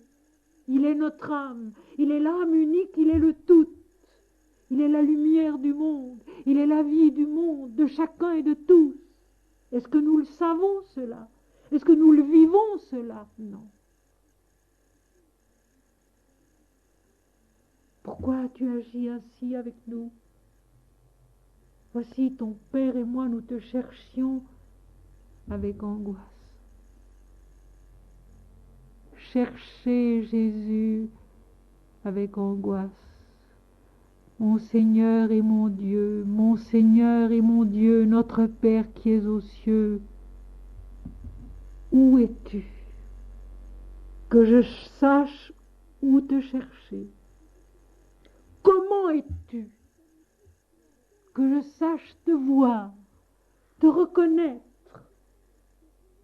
Il est notre âme, il est l'âme unique, il est le tout. Il est la lumière du monde, il est la vie du monde, de chacun et de tous. Est-ce que nous le savons cela? Est-ce que nous le vivons cela? Non. Pourquoi as-tu agi ainsi avec nous? Voici ton père et moi, nous te cherchions avec angoisse. Cherchez Jésus avec angoisse. Mon Seigneur et mon Dieu, mon Seigneur et mon Dieu, notre Père qui es aux cieux, où es-tu? Que je sache où te chercher. Comment es-tu? Que je sache te voir, te reconnaître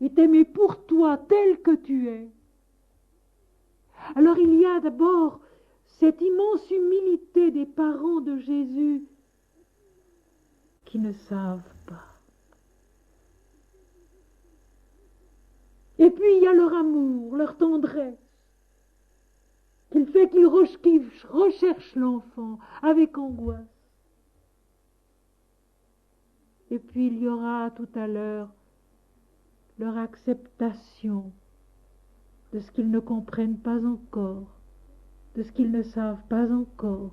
et t'aimer pour toi tel que tu es. Alors il y a d'abord cette immense humilité des parents de Jésus qui ne savent pas. Et puis il y a leur amour, leur tendresse, qui fait qu'ils recherchent l'enfant avec angoisse. Et puis il y aura tout à l'heure leur acceptation de ce qu'ils ne comprennent pas encore, de ce qu'ils ne savent pas encore,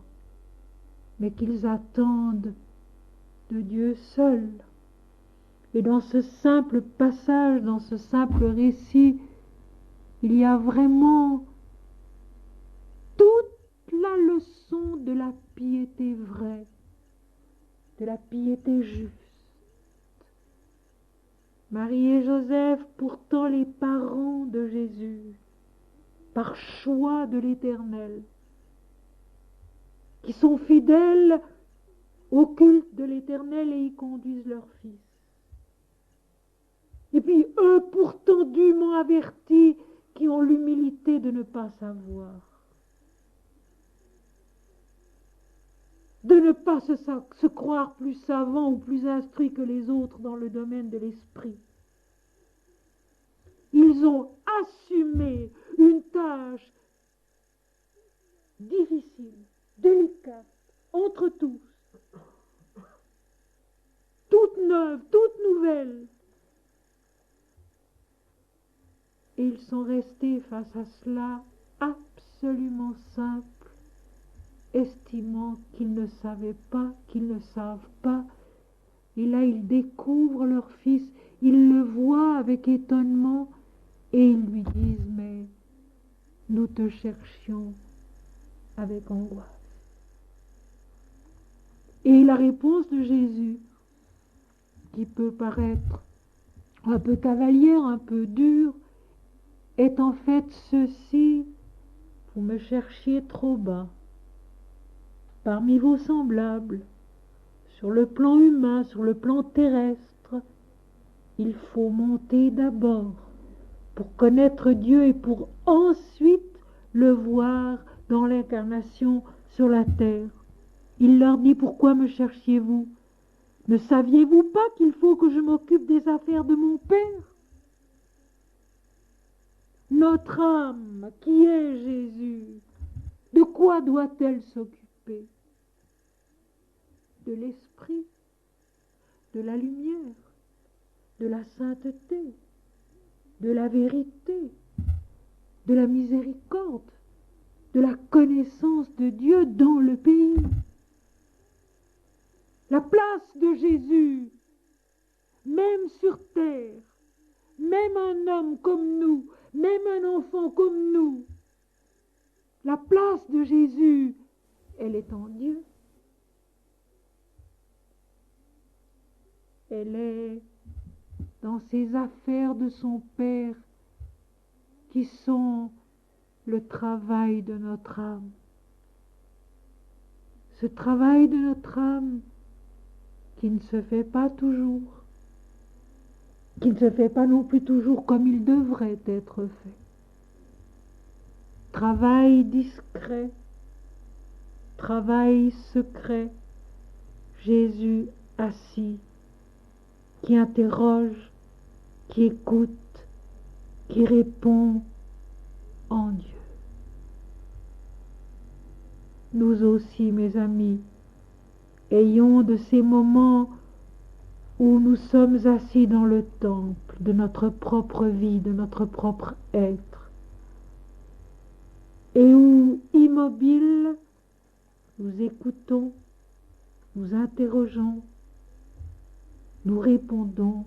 mais qu'ils attendent de Dieu seul. Et dans ce simple passage, dans ce simple récit, il y a vraiment toute la leçon de la piété vraie, de la piété juste. Marie et Joseph, pourtant les parents de Jésus, par choix de l'Éternel, qui sont fidèles au culte de l'Éternel et y conduisent leur fils. Et puis eux, pourtant dûment avertis, qui ont l'humilité de ne pas savoir, de ne pas se croire plus savants ou plus instruits que les autres dans le domaine de l'esprit. Ils ont assumé une tâche difficile, délicate, entre tous, toute neuve, toute nouvelle. Et ils sont restés face à cela absolument simples, estimant qu'ils ne savaient pas, qu'ils ne savent pas. Et là, ils découvrent leur fils, ils le voient avec étonnement et ils lui disent, mais nous te cherchions avec angoisse. Et la réponse de Jésus, qui peut paraître un peu cavalière, un peu dure, est en fait ceci: vous me cherchiez trop bas, parmi vos semblables, sur le plan humain, sur le plan terrestre. Il faut monter d'abord pour connaître Dieu et pour ensuite le voir dans l'incarnation sur la terre. Il leur dit, pourquoi me cherchiez-vous? Ne saviez-vous pas qu'il faut que je m'occupe des affaires de mon Père? Notre âme, qui est Jésus, de quoi doit-elle s'occuper? De l'esprit, de la lumière, de la sainteté, de la vérité, de la miséricorde, de la connaissance de Dieu dans le pays. La place de Jésus, même sur terre, même un homme comme nous, même un enfant comme nous, la place de Jésus, elle est en Dieu. Elle est dans ces affaires de son Père qui sont le travail de notre âme. Ce travail de notre âme qui ne se fait pas toujours, qui ne se fait pas non plus toujours comme il devrait être fait. Travail discret, travail secret, Jésus assis, qui interroge, qui écoute, qui répond en Dieu. Nous aussi, mes amis, ayons de ces moments où nous sommes assis dans le temple de notre propre vie, de notre propre être, et où, immobiles, nous écoutons, nous interrogeons, nous répondons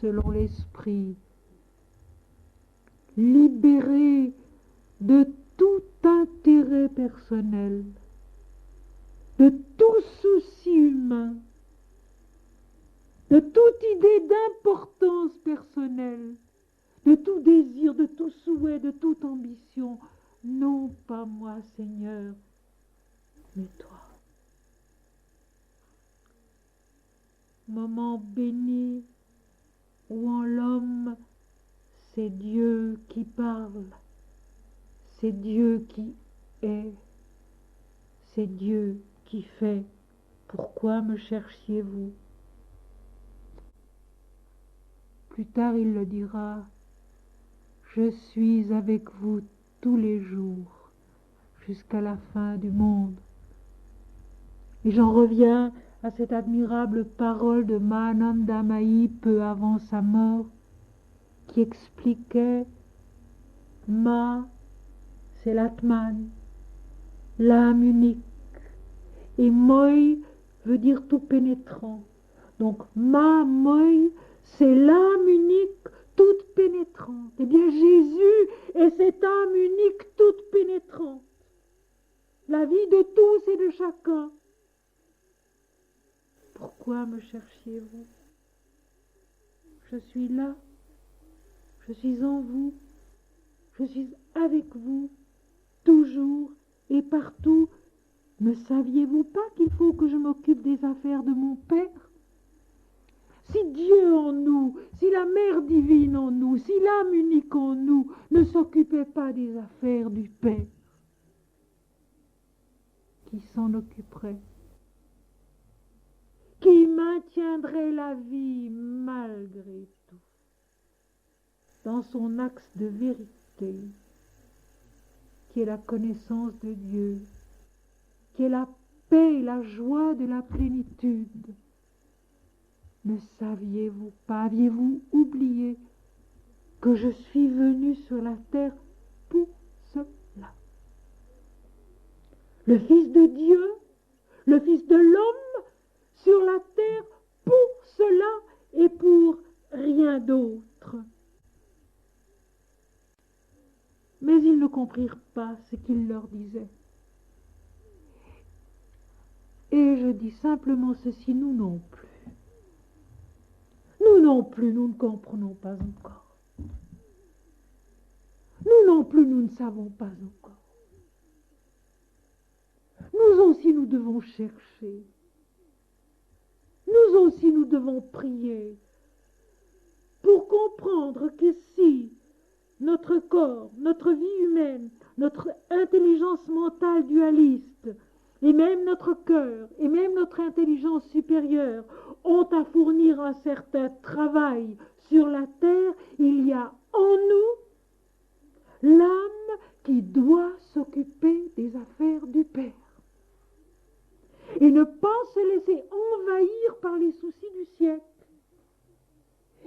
selon l'Esprit, libérés de tout intérêt personnel, de tout souci humain, de toute idée d'importance personnelle, de tout désir, de tout souhait, de toute ambition. Non pas moi, Seigneur, mais toi. Moment béni où en l'homme, c'est Dieu qui parle, c'est Dieu qui est, c'est Dieu qui fait. Pourquoi me cherchiez-vous? Plus tard, il le dira, je suis avec vous tous les jours jusqu'à la fin du monde. Et j'en reviens à cette admirable parole de Mahananda Mahi peu avant sa mort, qui expliquait Ma, c'est l'Atman, l'âme unique, et Moy veut dire tout pénétrant. Donc Moy, c'est l'âme unique toute pénétrante. Eh bien Jésus est cette âme unique toute pénétrante. La vie de tous et de chacun. Pourquoi me cherchiez-vous? Je suis là, je suis en vous, je suis avec vous, toujours et partout. Ne saviez-vous pas qu'il faut que je m'occupe des affaires de mon Père? Si Dieu en nous, si la Mère divine en nous, si l'âme unique en nous ne s'occupait pas des affaires du Père, qui s'en occuperait? Qui maintiendrait la vie malgré tout dans son axe de vérité, qui est la connaissance de Dieu, qui est la paix et la joie de la plénitude. Ne saviez-vous pas, aviez-vous oublié que je suis venu sur la terre pour cela? Le Fils de Dieu, le Fils de l'homme, sur la terre pour cela et pour rien d'autre. Mais ils ne comprirent pas ce qu'il leur disait. Et je dis simplement ceci, nous non plus. Nous non plus, nous ne comprenons pas encore. Nous non plus, nous ne savons pas encore. Nous aussi, nous devons chercher. Nous aussi, nous devons prier pour comprendre que si notre corps, notre vie humaine, notre intelligence mentale dualiste, et même notre cœur, et même notre intelligence supérieure ont à fournir un certain travail sur la terre, il y a en nous l'âme qui doit s'occuper des affaires du Père. Et ne pas se laisser envahir par les soucis du siècle.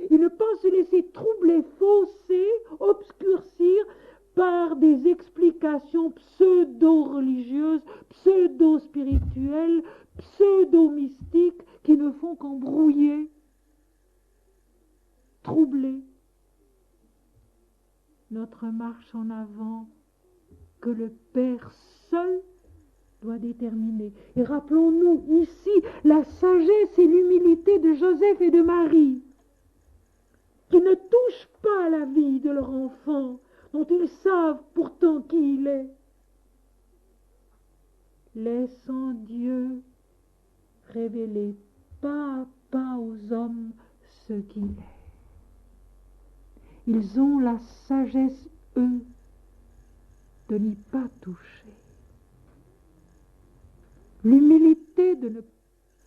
Et ne pas se laisser troubler, fausser, obscurcir par des explications pseudo-religieuses, pseudo-spirituelles, pseudo-mystiques qui ne font qu'embrouiller, troubler notre marche en avant que le Père seul doit déterminer. Et rappelons-nous ici la sagesse et l'humilité de Joseph et de Marie, qui ne touchent pas à la vie de leur enfant, dont ils savent pourtant qui il est. Laissant Dieu révéler pas à pas aux hommes ce qu'il est. Ils ont la sagesse, eux, de n'y pas toucher. L'humilité de ne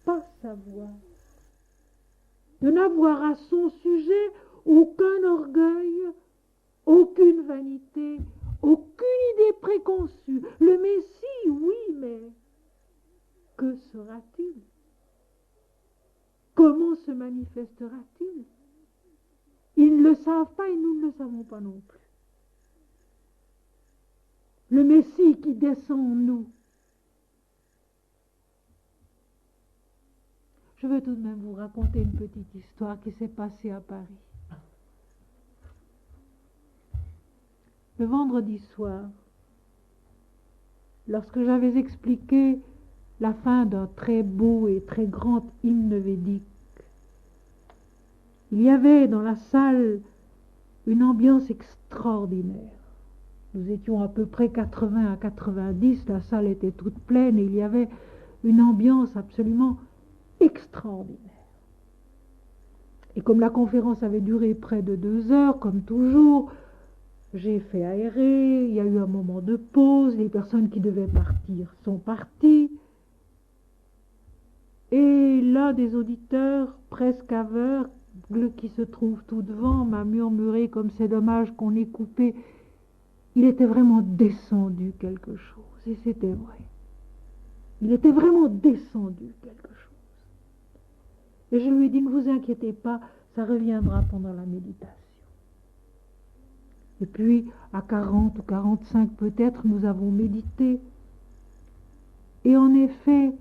pas savoir, de n'avoir à son sujet aucun orgueil, aucune vanité, aucune idée préconçue. Le Messie, oui, mais que sera-t-il? Comment se manifestera-t-il? Ils ne le savent pas et nous ne le savons pas non plus. Le Messie qui descend en nous. Je veux tout de même vous raconter une petite histoire qui s'est passée à Paris. Le vendredi soir, lorsque j'avais expliqué la fin d'un très beau et très grand hymne védique, il y avait dans la salle une ambiance extraordinaire. Nous étions à peu près 80 à 90, la salle était toute pleine et il y avait une ambiance absolument extraordinaire. Et comme la conférence avait duré près de 2 heures, comme toujours, j'ai fait aérer, il y a eu un moment de pause, les personnes qui devaient partir sont parties. Et l'un des auditeurs, presque aveugle, qui se trouve tout devant, m'a murmuré, comme c'est dommage qu'on ait coupé. Il était vraiment descendu quelque chose, et c'était vrai. Il était vraiment descendu quelque chose. Et je lui ai dit, ne vous inquiétez pas, ça reviendra pendant la méditation. Et puis, à 40 ou 45 peut-être, nous avons médité. Et en effet,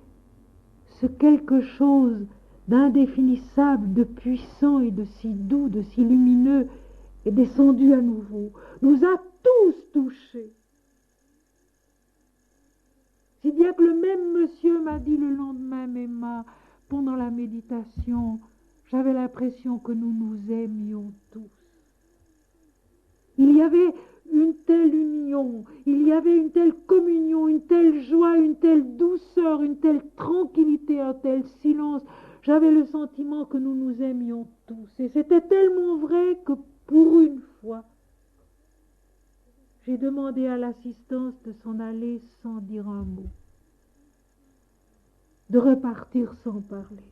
ce quelque chose d'indéfinissable, de puissant et de si doux, de si lumineux, est descendu à nouveau, nous a tous touchés. Si bien que le même monsieur m'a dit le lendemain, Emma, pendant la méditation, j'avais l'impression que nous nous aimions tous. Il y avait une telle union, il y avait une telle communion, une telle joie, une telle douceur, une telle tranquillité, un tel silence. J'avais le sentiment que nous nous aimions tous. Et c'était tellement vrai que pour une fois, j'ai demandé à l'assistance de s'en aller sans dire un mot, de repartir sans parler.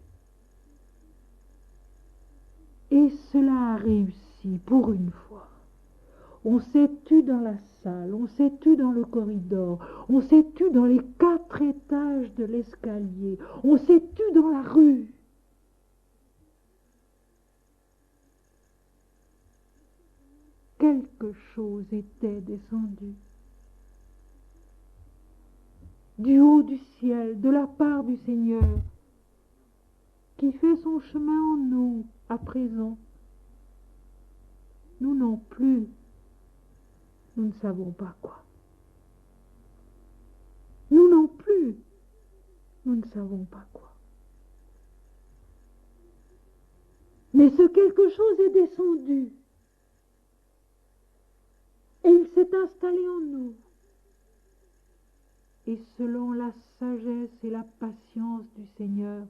Et cela a réussi pour une fois. On s'est tu dans la salle, on s'est tu dans le corridor, on s'est tu dans les 4 étages de l'escalier, on s'est tu dans la rue. Quelque chose était descendu. Du haut du ciel, de la part du Seigneur, qui fait son chemin en nous à présent. Nous non plus, nous ne savons pas quoi. Nous non plus, nous ne savons pas quoi. Mais ce quelque chose est descendu et il s'est installé en nous. Et selon la sagesse et la patience du Seigneur,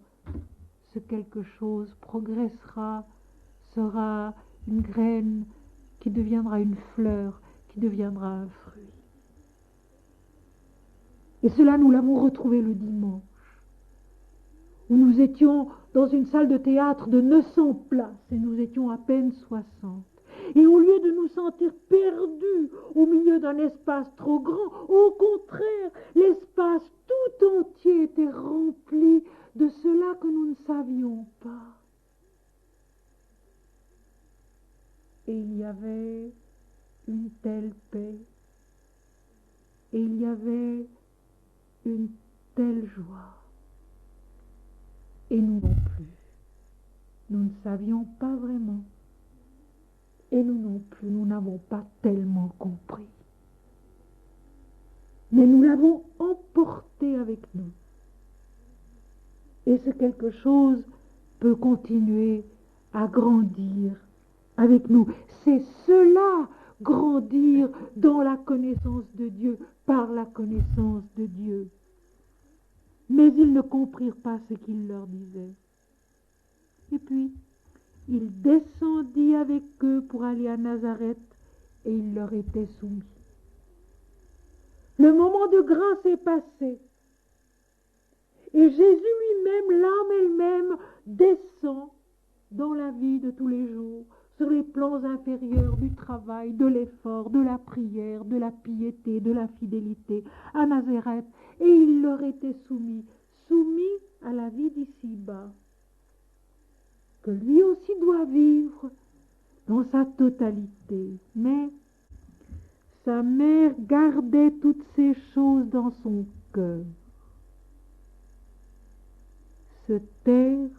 ce quelque chose progressera, sera une graine qui deviendra une fleur, qui deviendra un fruit. Et cela, nous l'avons retrouvé le dimanche, où nous étions dans une salle de théâtre de 900 places, et nous étions à peine 60. Et au lieu de nous sentir perdus au milieu d'un espace trop grand, au contraire, l'espace tout entier était rempli de cela que nous ne savions pas. Et il y avait une telle paix, et il y avait une telle joie. Et nous non plus. Nous ne savions pas vraiment. Et nous non plus, nous n'avons pas tellement compris. Mais nous l'avons emporté avec nous. Et ce quelque chose peut continuer à grandir avec nous. C'est cela, grandir dans la connaissance de Dieu, par la connaissance de Dieu. Mais ils ne comprirent pas ce qu'il leur disait. Et puis, il descendit avec eux pour aller à Nazareth et il leur était soumis. Le moment de grâce est passé. Et Jésus lui-même, l'âme elle-même, descend dans la vie de tous les jours, sur les plans inférieurs du travail, de l'effort, de la prière, de la piété, de la fidélité, à Nazareth. Et il leur était soumis à la vie d'ici-bas, que lui aussi doit vivre dans sa totalité. Mais sa mère gardait toutes ces choses dans son cœur. Se taire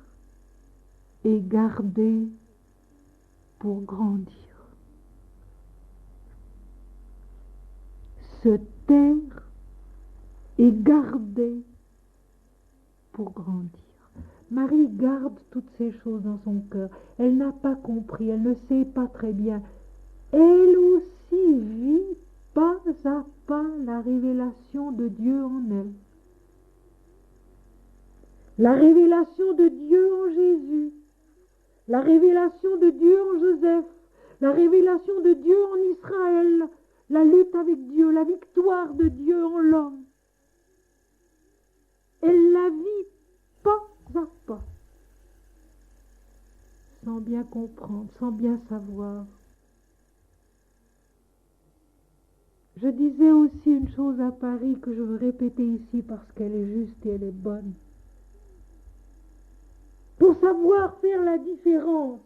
et garder pour grandir. Se taire et garder pour grandir. Marie garde toutes ces choses dans son cœur. Elle n'a pas compris, elle ne sait pas très bien. Elle aussi vit pas à pas la révélation de Dieu en elle. La révélation de Dieu en Jésus. La révélation de Dieu en Joseph. La révélation de Dieu en Israël. La lutte avec Dieu, la victoire de Dieu en l'homme. Elle la vit pas à pas, sans bien comprendre, sans bien savoir. Je disais aussi une chose à Paris que je veux répéter ici parce qu'elle est juste et elle est bonne. pour savoir faire la différence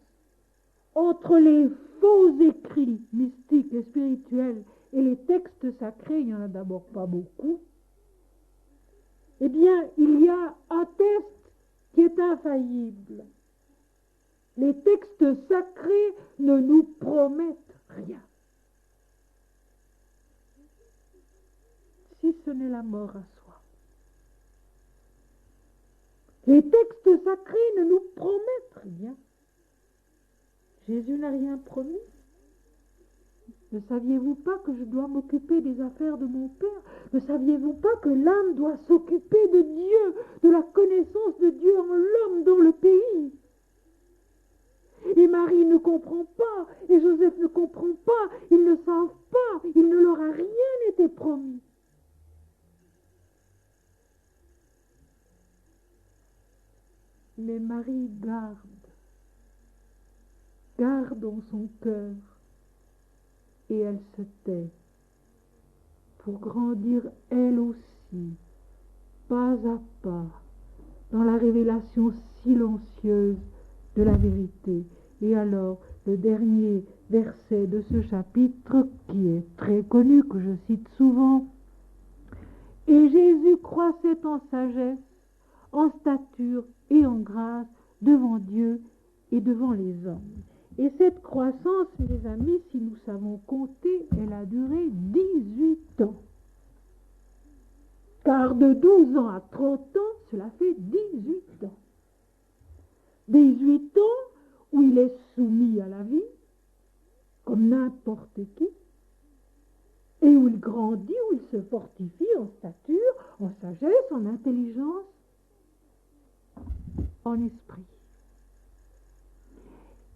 entre les faux écrits mystiques et spirituels et les textes sacrés, il n'y en a d'abord pas beaucoup, eh bien, il y a un test qui est infaillible. Les textes sacrés ne nous promettent rien. Si ce n'est la mort à soi. Les textes sacrés ne nous promettent rien. Jésus n'a rien promis. Ne saviez-vous pas que je dois m'occuper des affaires de mon Père? Ne saviez-vous pas que l'âme doit s'occuper de Dieu, de la connaissance de Dieu en l'homme dans le pays? Et Marie ne comprend pas, et Joseph ne comprend pas, ils ne savent pas, il ne leur a rien été promis. Mais Marie garde en son cœur, et elle se tait, pour grandir elle aussi, pas à pas, dans la révélation silencieuse de la vérité. Et alors, le dernier verset de ce chapitre, qui est très connu, que je cite souvent, « Et Jésus croissait en sagesse, en stature et en grâce devant Dieu et devant les hommes. » Et cette croissance, mes amis, si nous savons compter, elle a duré 18 ans. Car de 12 ans à 30 ans, cela fait 18 ans. 18 ans où il est soumis à la vie, comme n'importe qui, et où il grandit, où il se fortifie en stature, en sagesse, en intelligence, en esprit.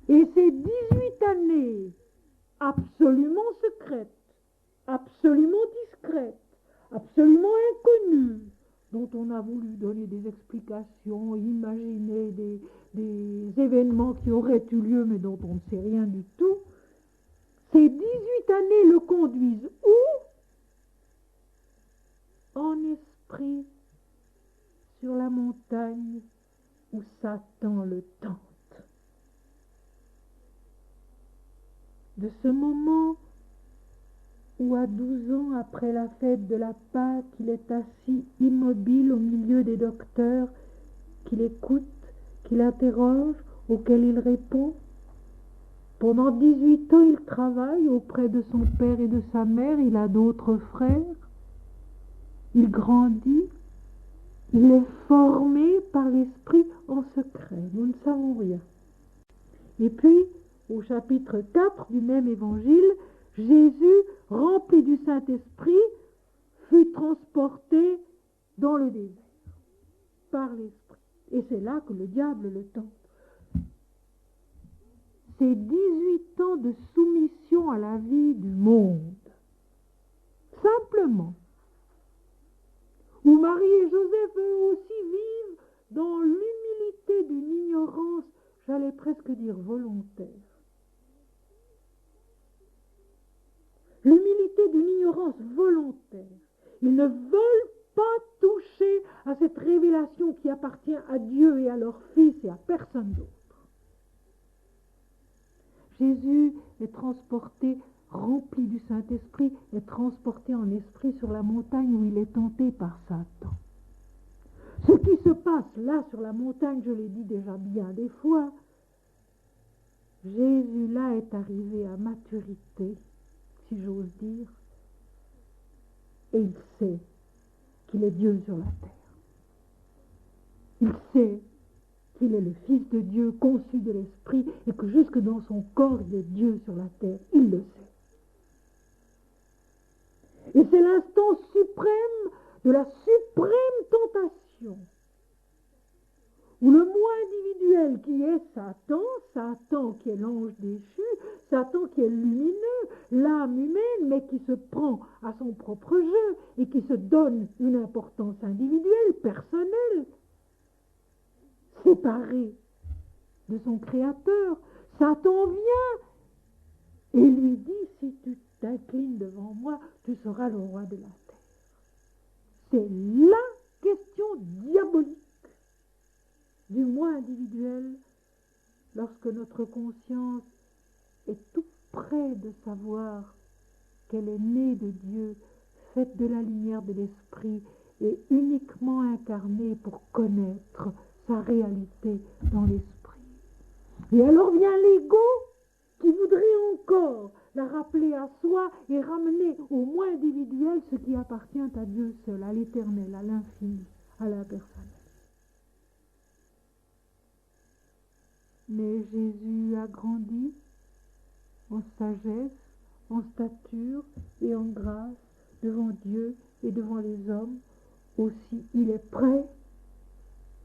Et ces 18 années absolument secrètes, absolument discrètes, absolument inconnues, dont on a voulu donner des explications, imaginer des événements qui auraient eu lieu mais dont on ne sait rien du tout, ces 18 années le conduisent où? En esprit, sur la montagne où Satan le tente. De ce moment où à 12 ans après la fête de la Pâque, il est assis immobile au milieu des docteurs, qu'il écoute, qu'il interroge, auquel il répond. Pendant 18 ans, il travaille auprès de son père et de sa mère, il a d'autres frères, il grandit, il est formé par l'esprit en secret, nous ne savons rien. Et puis, au chapitre 4 du même évangile, Jésus, rempli du Saint-Esprit, fut transporté dans le désert par l'Esprit. Et c'est là que le diable le tente. C'est 18 ans de soumission à la vie du monde. Simplement. Où Marie et Joseph, eux aussi, vivent dans l'humilité d'une ignorance, j'allais presque dire volontaire. L'humilité d'une ignorance volontaire. Ils ne veulent pas toucher à cette révélation qui appartient à Dieu et à leur Fils et à personne d'autre. Jésus est transporté, rempli du Saint-Esprit, est transporté en esprit sur la montagne où il est tenté par Satan. Ce qui se passe là sur la montagne, je l'ai dit déjà bien des fois, Jésus là est arrivé à maturité, si j'ose dire, et il sait qu'il est Dieu sur la terre. Il sait qu'il est le Fils de Dieu, conçu de l'Esprit, et que jusque dans son corps, il est Dieu sur la terre. Il le sait. Et c'est l'instant suprême de la suprême tentation, où le moi individuel qui est Satan qui est l'ange déchu, Satan qui est lumineux, l'âme humaine, mais qui se prend à son propre jeu et qui se donne une importance individuelle, personnelle, séparé de son Créateur. Satan vient et lui dit, si tu t'inclines devant moi, tu seras le roi de la terre. C'est la question diabolique du moi moi individuel, lorsque notre conscience est tout près de savoir qu'elle est née de Dieu, faite de la lumière de l'Esprit et uniquement incarnée pour connaître sa réalité dans l'Esprit. Et alors vient l'ego qui voudrait encore la rappeler à soi et ramener au moi individuel ce qui appartient à Dieu seul, à l'éternel, à l'infini, à l'impersonnel. Mais Jésus a grandi en sagesse, en stature et en grâce devant Dieu et devant les hommes. Aussi, il est prêt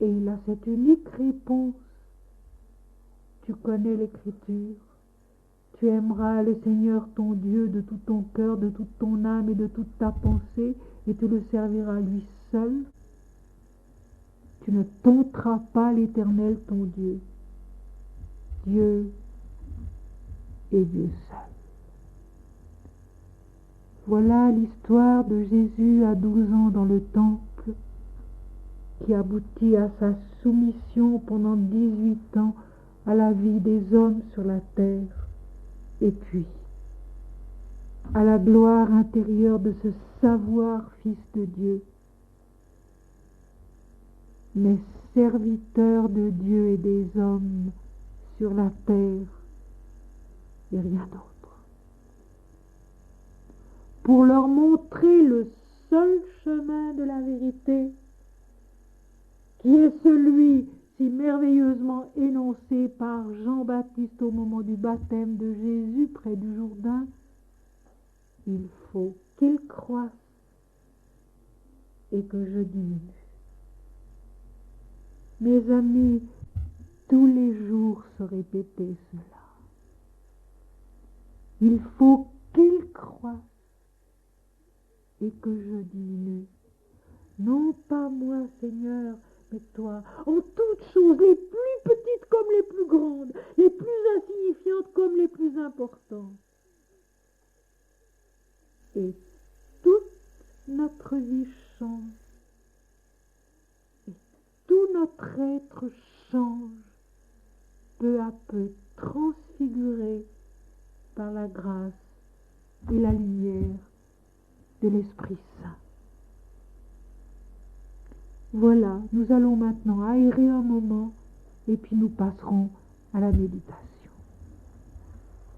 et il a cette unique réponse. Tu connais l'Écriture. Tu aimeras le Seigneur ton Dieu de tout ton cœur, de toute ton âme et de toute ta pensée, et tu le serviras lui seul. Tu ne tenteras pas l'Éternel ton Dieu. Dieu est Dieu seul. Voilà l'histoire de Jésus à 12 ans dans le temple, qui aboutit à sa soumission pendant 18 ans à la vie des hommes sur la terre, et puis à la gloire intérieure de ce savoir Fils de Dieu, mais serviteur de Dieu et des hommes sur la terre, et rien d'autre, pour leur montrer le seul chemin de la vérité, qui est celui si merveilleusement énoncé par Jean-Baptiste au moment du baptême de Jésus près du Jourdain. Il faut qu'il croisse et que je diminue. Mes amis, tous les jours se répéter cela. Il faut qu'il croisse et que je diminue. Non pas moi, Seigneur, mais toi, en toutes choses, les plus petites comme les plus grandes, les plus insignifiantes comme les plus importantes. Et toute notre vie change, et tout notre être change, peu à peu transfiguré par la grâce et la lumière de l'Esprit Saint. Voilà, nous allons maintenant aérer un moment et puis nous passerons à la méditation.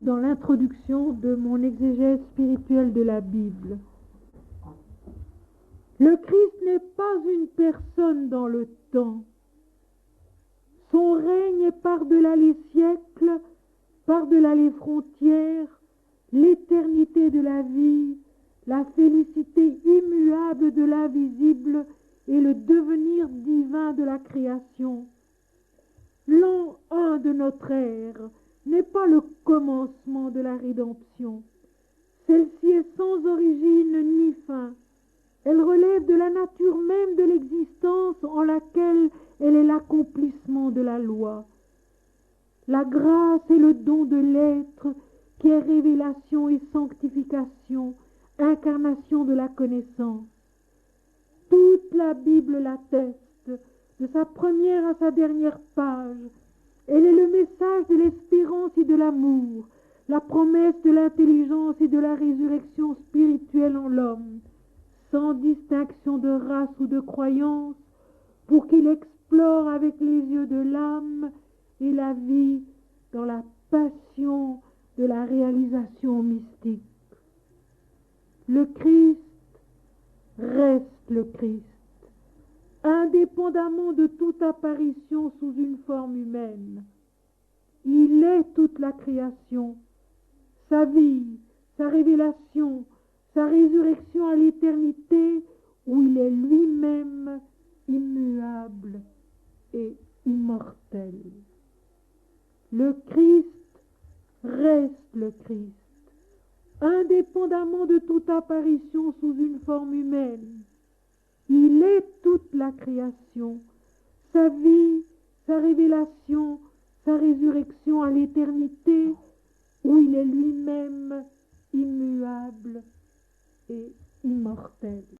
Dans l'introduction de mon exégèse spirituelle de la Bible, le Christ n'est pas une personne dans le temps. Son règne est par-delà les siècles, par-delà les frontières, l'éternité de la vie, la félicité immuable de l'invisible et le devenir divin de la création. L'an 1 de notre ère n'est pas le commencement de la rédemption. Celle-ci est sans origine ni fin. Elle relève de la nature même de l'existence en laquelle elle est l'accomplissement de la loi. La grâce est le don de l'être qui est révélation et sanctification, incarnation de la connaissance. Toute la Bible l'atteste, de sa première à sa dernière page. Elle est le message de l'espérance et de l'amour, la promesse de l'intelligence et de la résurrection spirituelle en l'homme, sans distinction de race ou de croyance, pour qu'il explore avec les yeux de l'âme et la vie dans la passion de la réalisation mystique. Le Christ reste le Christ, indépendamment de toute apparition sous une forme humaine. Il est toute la création, sa vie, sa révélation, sa résurrection à l'éternité, où il est lui-même immuable et immortel. Le Christ reste le Christ, indépendamment de toute apparition sous une forme humaine. Il est toute la création, sa vie, sa révélation, sa résurrection à l'éternité, où il est lui-même immuable et immortel.